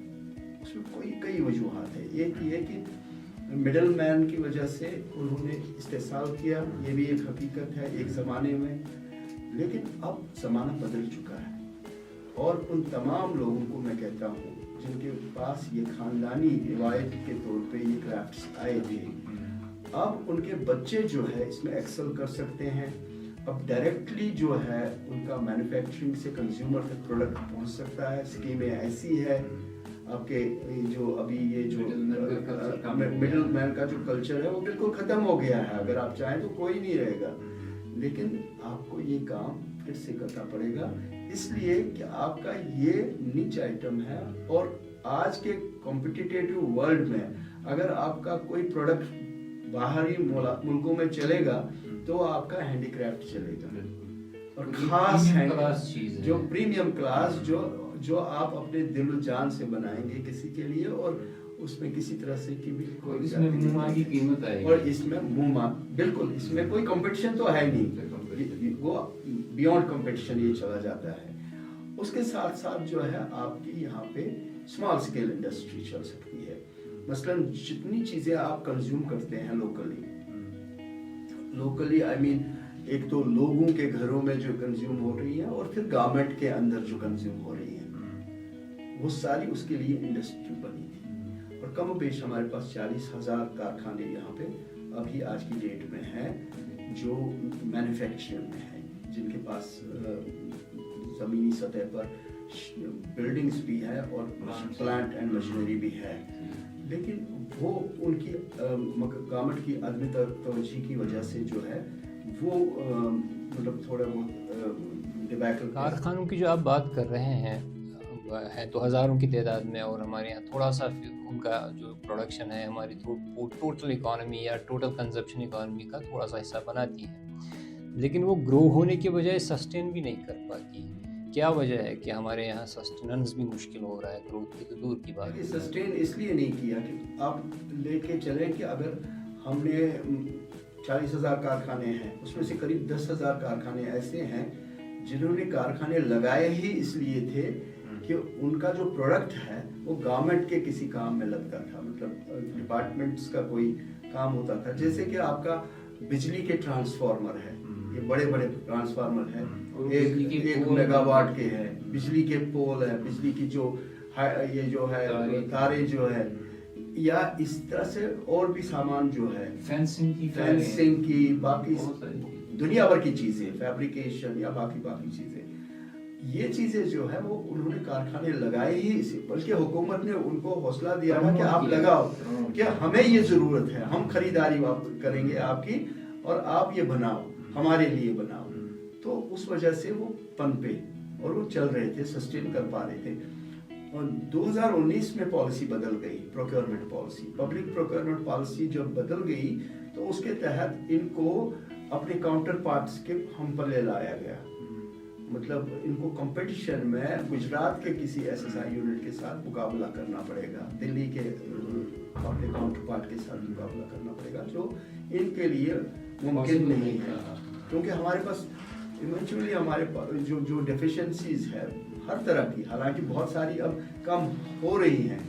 S2: उसमें कई वजूहात है। एक ये कि मिडल मैन की वजह से उन्होंने इस्तेसाल किया, ये भी एक हकीकत है एक ज़माने में, लेकिन अब ज़माना बदल चुका है, और उन तमाम लोगों को मैं कहता हूँ जिनके पास ये ख़ानदानी रिवायत के तौर पे ये क्राफ्ट्स आए थे, अब उनके बच्चे जो है इसमें एक्सेल कर सकते हैं। अब डायरेक्टली जो है उनका मैन्युफैक्चरिंग से कंज्यूमर तक प्रोडक्ट पहुंच सकता है। स्कीमें ऐसी है आपके जो अभी ये जो मिडिल मैन का जो कल्चर है वो बिल्कुल ख़त्म हो गया है। अगर आप चाहें तो कोई नहीं रहेगा, लेकिन आपको ये काम फिर से करना पड़ेगा, इसलिए कि आपका ये निच आइटम है, और आज के कॉम्पिटिटिव वर्ल्ड में अगर आपका कोई प्रोडक्ट बाहरी मुल्कों में चलेगा तो आपका हैंडीक्राफ्ट चलेगा, और खास है जो प्रीमियम क्लास जो आप अपने दिल जान से बनाएंगे किसी के लिए, और उसमें किसी तरह से की भी कोई
S3: इसमें मुंह की कीमत आएगी,
S2: और इसमें मुंह बिल्कुल, इसमें कोई कंपटीशन तो है नहीं, वो बियॉन्ड कंपटीशन ये चला जाता है। उसके साथ साथ जो है आपकी यहाँ पे स्मॉल स्केल इंडस्ट्री चल सकती है। मसलन जितनी चीज़ें आप कंज्यूम करते हैं लोकली आई मीन एक तो लोगों के घरों में जो कंज्यूम हो रही है और फिर गारमेंट के अंदर जो कंज्यूम हो रही है, वो सारी उसके लिए इंडस्ट्री बनी थी। और कम बेश हमारे पास 40,000 कारखाने यहाँ पे अभी आज की डेट में हैं जो मैन्युफैक्चरिंग में हैं, जिनके पास ज़मीनी सतह पर बिल्डिंग्स भी है और प्लांट एंड मशीनरी भी है। लेकिन वो उनकी गवर्नमेंट की अदम तवज्जो की वजह से जो है वो मतलब थोड़ा बहुत डिबैकल।
S1: कारखानों की जो आप बात कर रहे हैं है तो हज़ारों की तादाद में, और हमारे यहाँ थोड़ा सा उनका जो प्रोडक्शन है हमारी टोटल इकॉनमी या टोटल कंजप्शन इकॉनमी का थोड़ा सा हिस्सा बनाती है, लेकिन वो ग्रो होने के बजाय सस्टेन भी नहीं कर पाती। क्या वजह है कि हमारे यहाँ सस्टेनेंस भी मुश्किल हो रहा है? ग्रोथ की तो दूर की बात है।
S2: सस्टेन इसलिए नहीं किया कि आप लेके चले कि अगर हमने 40,000 कारखाने हैं, उसमें से करीब 10,000 कारखाने ऐसे हैं जिन्होंने कारखाने लगाए ही इसलिए थे कि उनका जो प्रोडक्ट है वो गवर्नमेंट के किसी काम में लगता था, मतलब डिपार्टमेंट्स का कोई काम होता था। जैसे कि आपका बिजली के ट्रांसफार्मर है, ये बड़े बड़े ट्रांसफार्मर है, एक मेगावाट के है, बिजली के पोल है, बिजली की जो ये जो है तारे जो है, या इस तरह से और भी सामान जो है फेंसिंग की बाकी दुनिया भर की चीजें, फैब्रिकेशन या बाकी चीजें, ये चीजें जो है वो उन्होंने कारखाने लगाए ही इसी, बल्कि हुकूमत ने उनको हौसला दिया था कि आप लगाओ, कि हमें ये जरूरत है, हम खरीदारी करेंगे आपकी और आप ये बनाओ, हमारे लिए बनाओ। तो उस वजह से वो पनपे और वो चल रहे थे, सस्टेन कर पा रहे थे। और 2019 में पॉलिसी बदल गई, procurement policy, public procurement policy जब बदल गई तो उसके तहत इनको अपने काउंटर पार्ट्स के हम पर ले लाया गया। मतलब इनको कंपटीशन में गुजरात के किसी एसएसआई यूनिट के साथ मुकाबला करना पड़ेगा, दिल्ली के अपने काउंटर पार्ट के साथ मुकाबला करना पड़ेगा, जो इनके लिए मुमकिन नहीं है, क्योंकि हमारे पास इवेंचुअली हमारे जो डेफिशिएंसीज है हर तरह की, हालांकि बहुत सारी अब कम हो रही हैं।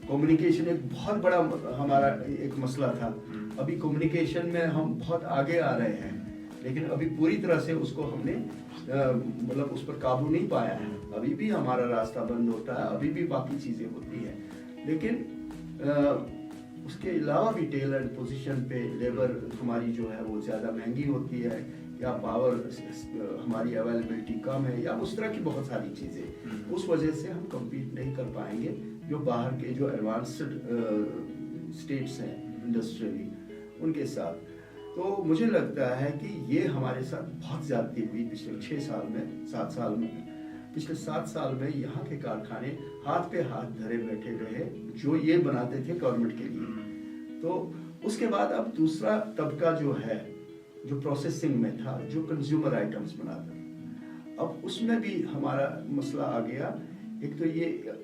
S2: कम्युनिकेशन एक बहुत बड़ा हमारा एक मसला था, अभी कम्युनिकेशन में हम बहुत आगे आ रहे हैं, लेकिन अभी पूरी तरह से उसको हमने मतलब उस पर काबू नहीं पाया है। अभी भी हमारा रास्ता बंद होता है, अभी भी बाकी चीज़ें होती हैं, लेकिन उसके अलावा भी टेल एंड पोजीशन पे लेबर हमारी जो है वो ज़्यादा महंगी होती है, या पावर हमारी अवेलेबिलिटी कम है, या उस तरह की बहुत सारी चीज़ें, उस वजह से हम कम्पीट नहीं कर पाएंगे जो बाहर के जो एडवांस्ड स्टेट्स हैं इंडस्ट्रियली उनके साथ। तो मुझे लगता है कि ये हमारे साथ बहुत ज़्यादती हुई पिछले 7 साल में। पिछले 7 साल में यहाँ के कारखाने हाथ पे हाथ धरे बैठे रहे जो ये बनाते थे गवर्नमेंट के लिए। तो उसके बाद अब दूसरा तबका जो है, जो प्रोसेसिंग में था, जो कंज्यूमर आइटम्स बनाता, अब उसमें भी हमारा मसला आ गया। एक तो ये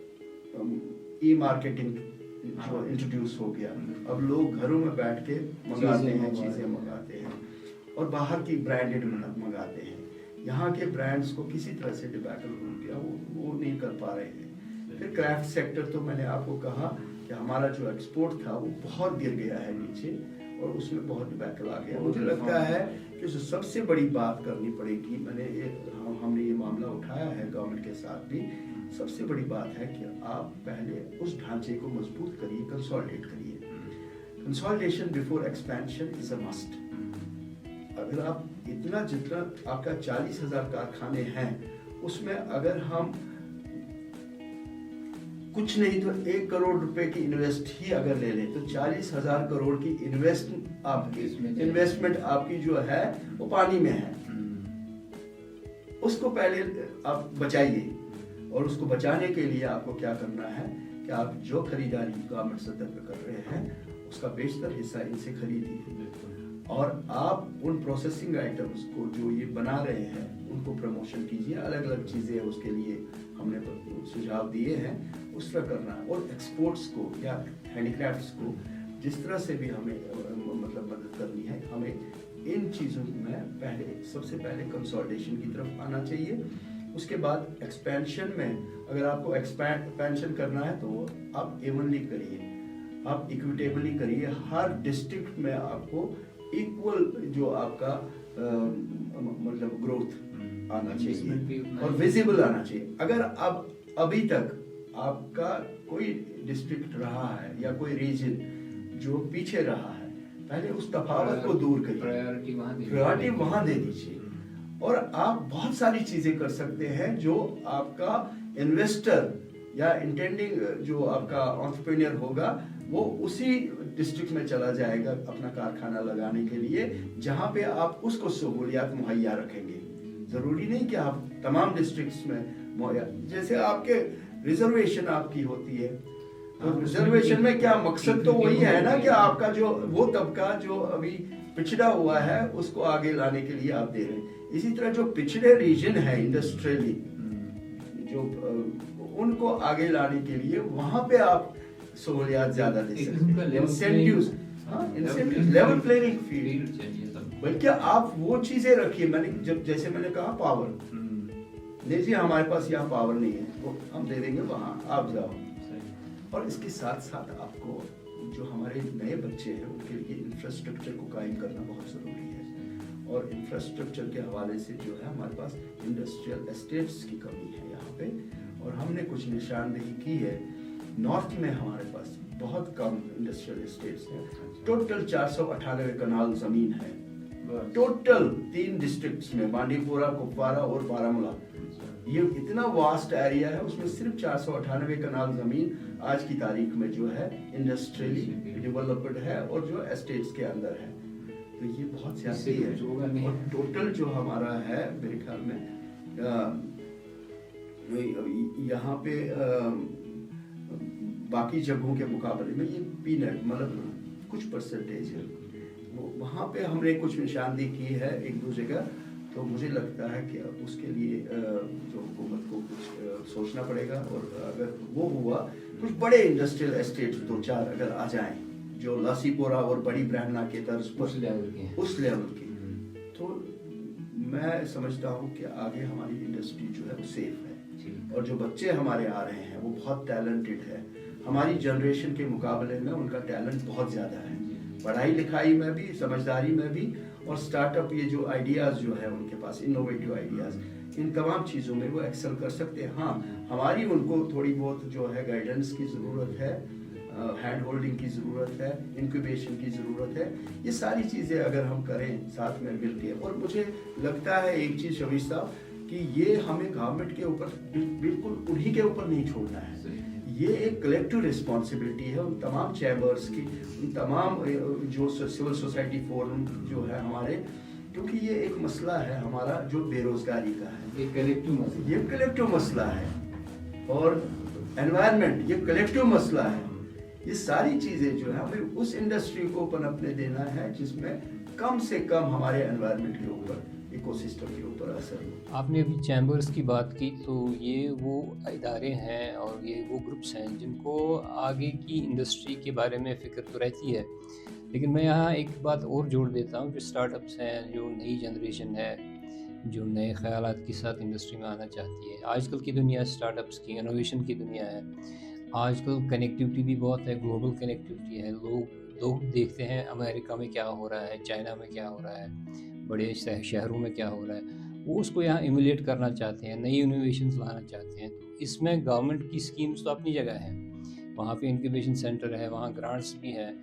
S2: ई मार्केटिंग जो इंट्रोड्यूस हो गया, अब लोग घरों में बैठ के मंगाते हैं, चीज़ें मंगाते हैं और बाहर की ब्रांडेड मंगाते हैं। यहाँ के ब्रांड्स को किसी तरह से डिबैकल हो गया, वो नहीं कर पा रहे हैं। फिर क्राफ्ट सेक्टर, तो मैंने आपको कहा कि हमारा जो एक्सपोर्ट था वो बहुत गिर गया है नीचे और उसमें बहुत डिबैकल आ गया। मुझे लगता है कि जो सबसे बड़ी बात करनी पड़ेगी, हमने ये मामला उठाया है गवर्नमेंट के साथ भी, सबसे बड़ी बात है कि आप पहले उस ढांचे को मजबूत करिए, कंसोलिडेट करिए। Consolidation before expansion is a must. अगर आप जितना आपका 40,000 कारखाने हैं, उसमें अगर हम कुछ नहीं तो 1 करोड़ रुपए की इन्वेस्ट ही अगर ले लें तो 40,000 करोड़ की इन्वेस्टमेंट आपकी जो है वो पानी में है। उसको पहले आप बचाइए, और उसको बचाने के लिए आपको क्या करना है कि आप जो खरीदारी गवर्नमेंट सतह पर कर रहे हैं उसका बेशतर हिस्सा इनसे खरीदिए, और आप उन प्रोसेसिंग आइटम्स को जो ये बना रहे हैं उनको प्रमोशन कीजिए। अलग अलग चीज़ें उसके लिए हमने सुझाव दिए हैं, उस तरह करना है। और एक्सपोर्ट्स को या हैंडीक्राफ्ट्स को जिस तरह से भी हमें मतलब मदद करनी है, हमें इन चीज़ों में सबसे पहले कंसोलिडेशन की तरफ आना चाहिए। उसके बाद एक्सपेंशन में अगर आपको एक्सपेंशन करना है तो आप एवनली करिए, आप इक्विटेबली करिए। हर डिस्ट्रिक्ट में आपको इक्वल जो आपका मतलब ग्रोथ आना चाहिए और विजिबल आना चाहिए। अगर अब अभी तक आपका कोई डिस्ट्रिक्ट रहा है या कोई रीजन जो पीछे रहा है, पहले उस तफावत को दूर करिए, प्रायोरिटी वहां दे दीजिए। और आप बहुत सारी चीजें कर सकते हैं जो आपका इन्वेस्टर या इंटेंडिंग जो आपका एंटरप्रेन्योर होगा वो उसी डिस्ट्रिक्ट में चला जाएगा अपना कारखाना लगाने के लिए, जहां पे आप उसको सहूलियात मुहैया रखेंगे। जरूरी नहीं कि आप तमाम डिस्ट्रिक्ट्स में मुहैया, जैसे आपके रिजर्वेशन आपकी होती है, तो रिजर्वेशन में क्या मकसद तो वही है ना कि आपका जो वो तबका जो अभी पिछड़ा हुआ है उसको आगे लाने के लिए आप दे रहे हैं। इसी तरह जो पिछड़े रीजन है इंडस्ट्रियली जो उनको आगे लाने के लिए वहां पे आप सहूलियात ज्यादा दे सकते हैं, इंसेंटिव्स, लेवल प्लेइंग फील्ड। बल्कि आप वो चीजें रखिए, मैंने जब जैसे मैंने कहा पावर नहीं जी हमारे पास यहाँ पावर नहीं है, वो हम दे देंगे, वहां आप जाओ। और इसके साथ साथ आपको जो हमारे नए बच्चे हैं उनके लिए इंफ्रास्ट्रक्चर को कायम करना बहुत ज़रूरी है। और इंफ्रास्ट्रक्चर के हवाले से जो है हमारे पास इंडस्ट्रियल एस्टेट्स की कमी है यहाँ पे, और हमने कुछ निशानदेही की है। नॉर्थ में हमारे पास बहुत कम इंडस्ट्रियल एस्टेट्स हैं। टोटल 498 कनाल ज़मीन है टोटल 3 डिस्ट्रिक्ट्स में, बांडीपुरा, कुपवारा और बारामूला। ये इतना वास्ट एरिया है, उसमें सिर्फ 498 कनाल जमीन आज की तारीख में जो है इंडस्ट्रियली डेवलप्ड है और जो एस्टेट्स के अंदर है। तो ये बहुत ज्यादा है। और टोटल जो हमारा है मेरे ख्याल में यहाँ पे बाकी जगहों के मुकाबले में ये पीनट मतलब कुछ परसेंटेज है। वहाँ पे हमने कुछ निशानदेही की है एक दो जगह, तो मुझे लगता है कि उसके लिए जो हुकूमत को कुछ सोचना पड़ेगा। और अगर वो हुआ कुछ बड़े इंडस्ट्रियल एस्टेट 2-4 अगर आ जाएं जो लासीपोरा और बड़ी ब्राह्मणा के तर्ज पर उस लेवल की, तो मैं समझता हूँ कि आगे हमारी इंडस्ट्री जो है वो सेफ है। और जो बच्चे हमारे आ रहे हैं वो बहुत टैलेंटेड है, हमारी जनरेशन के मुकाबले में उनका टैलेंट बहुत ज़्यादा है, पढ़ाई लिखाई में भी, समझदारी में भी, और स्टार्टअप ये जो आइडियाज़ जो है उनके पास इनोवेटिव आइडियाज़, इन तमाम चीज़ों में वो एक्सेल कर सकते हैं। हाँ, हमारी उनको थोड़ी बहुत जो है गाइडेंस की ज़रूरत है, हैंड होल्डिंग की ज़रूरत है, इंक्यूबेशन की ज़रूरत है। ये सारी चीज़ें अगर हम करें साथ में मिल के, और मुझे लगता है एक चीज़ शबीर साहब कि ये हमें गवर्नमेंट के ऊपर बिल्कुल उन्हीं के ऊपर नहीं छोड़ना है। ये एक कलेक्टिव रिस्पॉन्सिबिलिटी है उन तमाम चैम्बर्स की, उन तमाम जो सिविल सोसाइटी फोरम जो है हमारे, क्योंकि ये एक मसला है हमारा जो बेरोजगारी का है, ये कलेक्टिव मसला है। और एनवायरनमेंट ये कलेक्टिव मसला है। ये सारी चीज़ें जो है हमें उस इंडस्ट्री को पनपने देना है जिसमें कम से कम हमारे एनवायरनमेंट के ऊपर, इकोसिस्टम के ऊपर असर हो।
S1: आपने अभी चैम्बर्स की बात की, तो ये वो इदारे हैं और ये वो ग्रुप्स हैं जिनको आगे की इंडस्ट्री के बारे में फ़िक्र तो रहती है, लेकिन मैं यहाँ एक बात और जोड़ देता हूँ, जो स्टार्टअप्स हैं, जो नई जनरेशन है, जो नए ख़यालात के साथ इंडस्ट्री में आना चाहती है। आजकल की दुनिया स्टार्टअप्स की, इनोवेशन की दुनिया है। आजकल कनेक्टिविटी भी बहुत है, ग्लोबल कनेक्टिविटी है। लोग देखते हैं अमेरिका में क्या हो रहा है, चाइना में क्या हो रहा है, बड़े शहरों में क्या हो रहा है, वो उसको यहाँ इमुलेट करना चाहते हैं, नई इनोवेशंस लाना चाहते हैं। तो इसमें गवर्नमेंट की स्कीम्स तो अपनी जगह है, वहाँ पे इंक्यूबेशन सेंटर है, वहाँ ग्रांट्स भी हैं,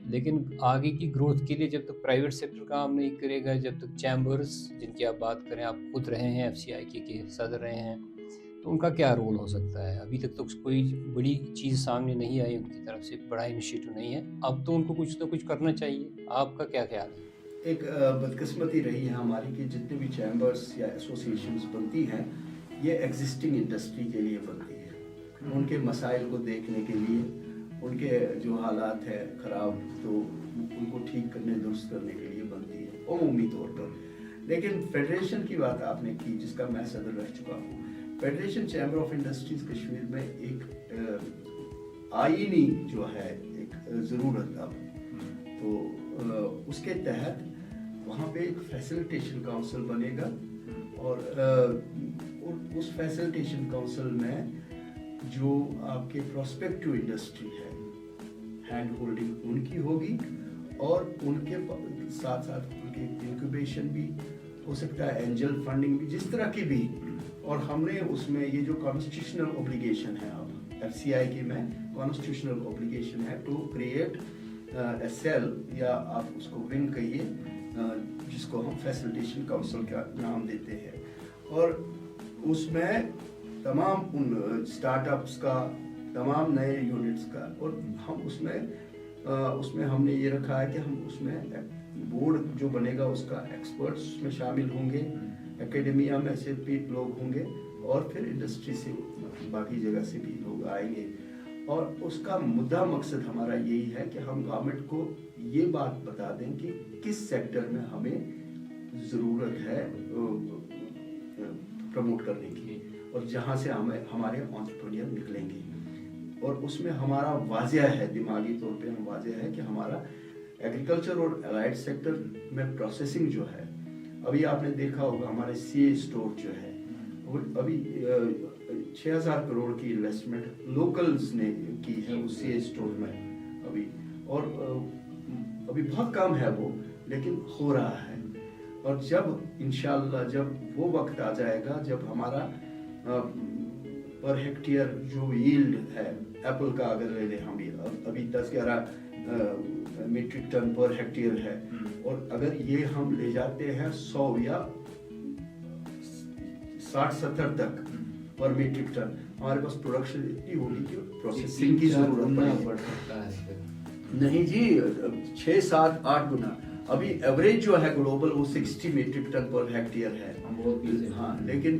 S1: लेकिन आगे की ग्रोथ के लिए जब तक प्राइवेट सेक्टर काम नहीं करेगा, जब तक चैम्बर्स जिनकी आप बात करें, आप खुद रहे हैं FCI के सदर रहे हैं, तो उनका क्या रोल हो सकता है? अभी तक तो कोई बड़ी चीज़ सामने नहीं आई उनकी तरफ से, बड़ा इनिशिएटिव नहीं है। अब तो उनको कुछ तो कुछ करना चाहिए। आपका क्या ख्याल है?
S2: एक बदकिस्मती रही है हमारी कि जितने भी चैम्बर्स या एसोसिएशंस बनती हैं ये एग्जिस्टिंग इंडस्ट्री के लिए बनती है, उनके मसाइल को देखने के लिए, उनके जो हालात है ख़राब तो उनको ठीक करने, दुरुस्त करने के लिए बनती है अमूमी तौर पर। लेकिन फेडरेशन की बात आपने की, जिसका मैं सदर रह चुका हूँ, federation chamber of industries Kashmir में एक आईनी जो है एक ज़रूरत अब, तो उसके तहत वहाँ पे एक फैसिलिटेशन काउंसिल बनेगा और और उस फैसिलिटेशन काउंसिल में जो आपके प्रोस्पेक्टिव इंडस्ट्री है, हैंड होल्डिंग उनकी होगी और उनके साथ साथ उनकी इंक्यूबेशन भी हो सकता है, एंजल फंडिंग भी, जिस तरह की भी। और हमने उसमें ये जो कॉन्स्टिट्यूशनल ओब्लिगेशन है, अब FCI की में कॉन्स्टिट्यूशनल ओब्लिगेशन है टू क्रिएट ए सेल, या आप उसको विंग कहिए, जिसको हम फैसिलिटेशन काउंसिल का नाम देते हैं। और उसमें तमाम उन स्टार्टअप्स का, तमाम नए यूनिट्स का, और हम उसमें हमने ये रखा है कि हम उसमें बोर्ड जो बनेगा उसका एक्सपर्ट्स उसमें शामिल होंगे, एकेडमिया में से भी लोग होंगे और फिर इंडस्ट्री से बाकी जगह से भी लोग आएंगे। और उसका मुद्दा मकसद हमारा यही है कि हम गवर्नमेंट को ये बात बता दें कि किस सेक्टर में हमें ज़रूरत है प्रमोट करने की, और जहाँ से हमारे एंटरप्रेन्योर निकलेंगे। और उसमें हमारा वाजिया है, दिमागी तौर पे हम वाजिया है कि हमारा एग्रीकल्चर और अलाइड सेक्टर में प्रोसेसिंग जो है, अभी आपने देखा होगा हमारे CA स्टोर जो है, वो अभी 6000 करोड़ की इन्वेस्टमेंट लोकल्स ने की है उस CA स्टोर में अभी, और अभी बहुत कम है वो, लेकिन हो रहा है। और जब इंशाल्लाह जब वो वक्त आ जाएगा जब हमारा पर हेक्टेयर जो यील्ड है, एप्पल का अगर ले लें हम, अभी 10-11 मीट्रिक टन पर हेक्टेयर है, और अगर ये हम ले जाते हैं 100 या 60-70 तक पर मीट्रिक टन, हमारे पास प्रोडक्शन इतनी होगी कि प्रोसेसिंग की जरूरत पड़ सकता है। नहीं जी, 6-7-8 गुना। अभी एवरेज जो है ग्लोबल वो 60 मीट्रिक टन पर हेक्टेयर है। हाँ, लेकिन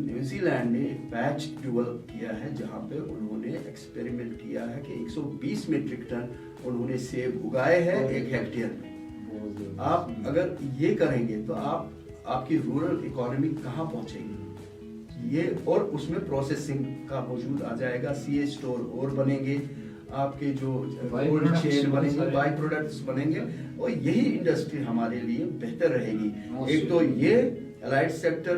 S2: न्यूजीलैंड ने एक पैच डेवलप किया है जहाँ पे उन्होंने एक्सपेरिमेंट किया है कि 120 मीट्रिक टन उन्होंने सेब उगाए हैं 1 हेक्टेयर में। आप अगर ये करेंगे तो आपकी रूरल इकोनॉमी कहाँ पहुँचेगी ये, और उसमें प्रोसेसिंग का मौजूद आ जाएगा, CA स्टोर और बनेंगे, आपके जो कोल्ड चेन बनेंगे, बाई प्रोडक्ट्स बनेंगे, और यही इंडस्ट्री हमारे लिए बेहतर रहेगी। एक तो ये अलाइड सेक्टर,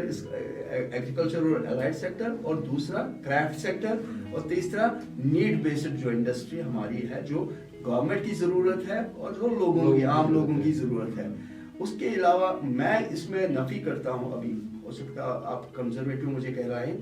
S2: एग्रीकल्चर और अलाइड सेक्टर, और दूसरा क्राफ्ट सेक्टर, और तीसरा नीड बेस्ड जो इंडस्ट्री हमारी है, जो गवर्नमेंट की जरूरत है और जो लोगों की, आम लोगों की जरूरत है। उसके अलावा मैं इसमें नफी करता हूँ, अभी हो सकता आप कंजर्वेटिव मुझे कह रहे हैं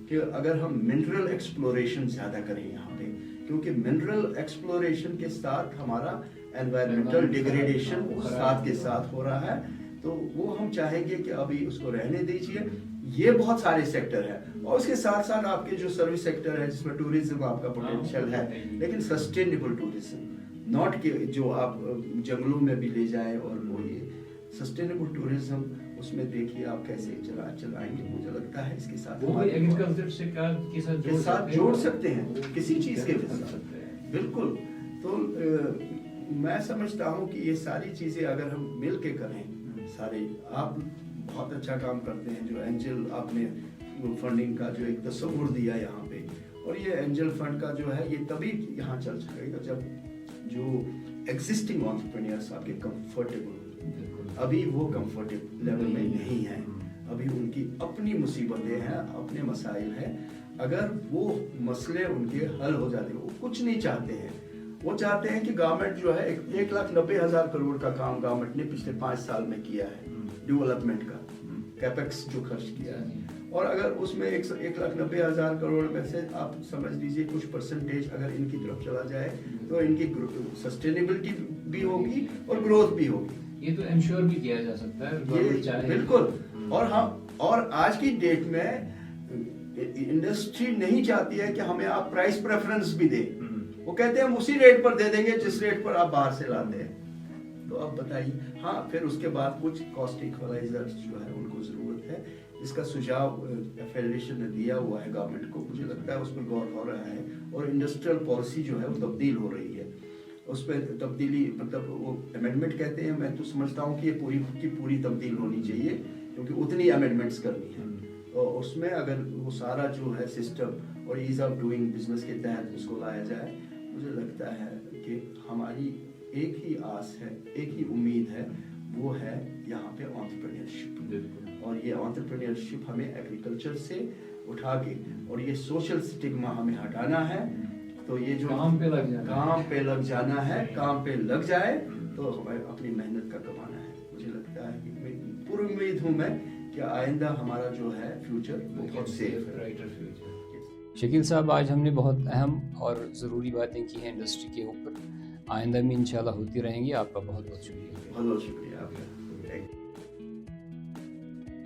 S2: कि अगर हम मिनरल एक्सप्लोरेशन ज्यादा करें यहाँ पे, क्योंकि मिनरल एक्सप्लोरेशन के साथ हमारा एनवायरमेंटल डिग्रेडेशन साथ के साथ हो रहा है, तो वो हम चाहेंगे कि अभी उसको रहने दीजिए। ये बहुत सारे सेक्टर है, और उसके साथ साथ आपके जो सर्विस सेक्टर है जिसमें टूरिज्म आपका पोटेंशियल है, लेकिन सस्टेनेबल टूरिज्म, नॉट कि जो आप जंगलों में भी ले जाए, और वो ये सस्टेनेबल टूरिज्म, उसमें देखिए आप कैसे चलाएंगे। मुझे लगता है इसके साथ
S3: वो एग्रीकल्चर के साथ
S2: जोड़ सकते हैं किसी चीज के साथ, बिल्कुल। तो मैं समझता हूँ कि ये सारी चीजें अगर हम मिल के करें सारे, आप बहुत अच्छा काम करते हैं, जो एंजल आपने फंडिंग का जो एक तस्वुर दिया यहाँ पे, और ये एंजल फंड का जो है ये तभी यहाँ चल सकेगा जब जो एग्जिस्टिंग एंटरप्रेन्योर्स आपके कंफर्टेबल, अभी वो कंफर्टेबल लेवल में नहीं है, अभी उनकी अपनी मुसीबतें हैं, अपने मसाइल हैं। अगर वो मसले उनके हल हो जाते हैं, वो कुछ नहीं चाहते हैं, वो चाहते हैं कि गवर्नमेंट जो है 1,90,000 करोड़ का काम गवर्नमेंट ने पिछले 5 साल में किया है डेवलपमेंट का, कैपेक्स जो खर्च किया है, और अगर उसमें 1,90,000 करोड़ में से आप समझ लीजिए कुछ परसेंटेज अगर इनकी तरफ चला जाए तो इनकी सस्टेनेबिलिटी भी होगी और ग्रोथ भी होगी।
S3: ये तो इंश्योर भी किया जा सकता है
S2: ये बिल्कुल। और आज की डेट में इंडस्ट्री नहीं चाहती है कि हमें आप प्राइस प्रेफरेंस भी दें, वो कहते हैं हम उसी रेट पर दे देंगे जिस रेट पर आप बाहर से लाते हैं। तो अब बताइए, हाँ फिर उसके बाद कुछ कॉस्ट इक्वलाइजर्स जो है उनको जरूरत है, इसका सुझाव फेडरेशन ने दिया हुआ है गवर्नमेंट को, मुझे लगता है उस पर गौर हो रहा है, और इंडस्ट्रियल पॉलिसी जो है वो तब्दील हो रही है, उस पर तब्दीली, मतलब वो अमेंडमेंट कहते हैं, मैं तो समझता हूँ कि ये पूरी की पूरी तब्दील होनी चाहिए, क्योंकि उतनी अमेंडमेंट्स करनी है, और उसमें अगर वो सारा जो है सिस्टम और ईज ऑफ डूइंग बिजनेस के तहत उसको लाया जाए, मुझे लगता है कि हमारी एक ही आस है, एक ही उम्मीद है, वो है यहाँ पे एंटरप्रेन्योरशिप।
S3: बिल्कुल।
S2: और ये एंटरप्रेन्योरशिप हमें एग्रीकल्चर से उठा के और ये सोशल स्टिग्मा हमें हटाना है। तो ये जो
S3: काम पे लग जाना,
S2: काम पे लग जाना है, काम पे लग जाए तो हमें अपनी मेहनत का कमाना है। मुझे लगता है कि मैं पूरी उम्मीद हूँ मैं कि आइंदा हमारा जो है फ्यूचर बहुत सेफ है।
S3: Brighter future.
S1: शकील साहब, आज हमने बहुत अहम और ज़रूरी बातें की हैं इंडस्ट्री के ऊपर। आइंदा में इंशाल्लाह होती रहेंगी। आपका बहुत बहुत शुक्रिया।
S2: बहुत बहुत शुक्रिया आपका।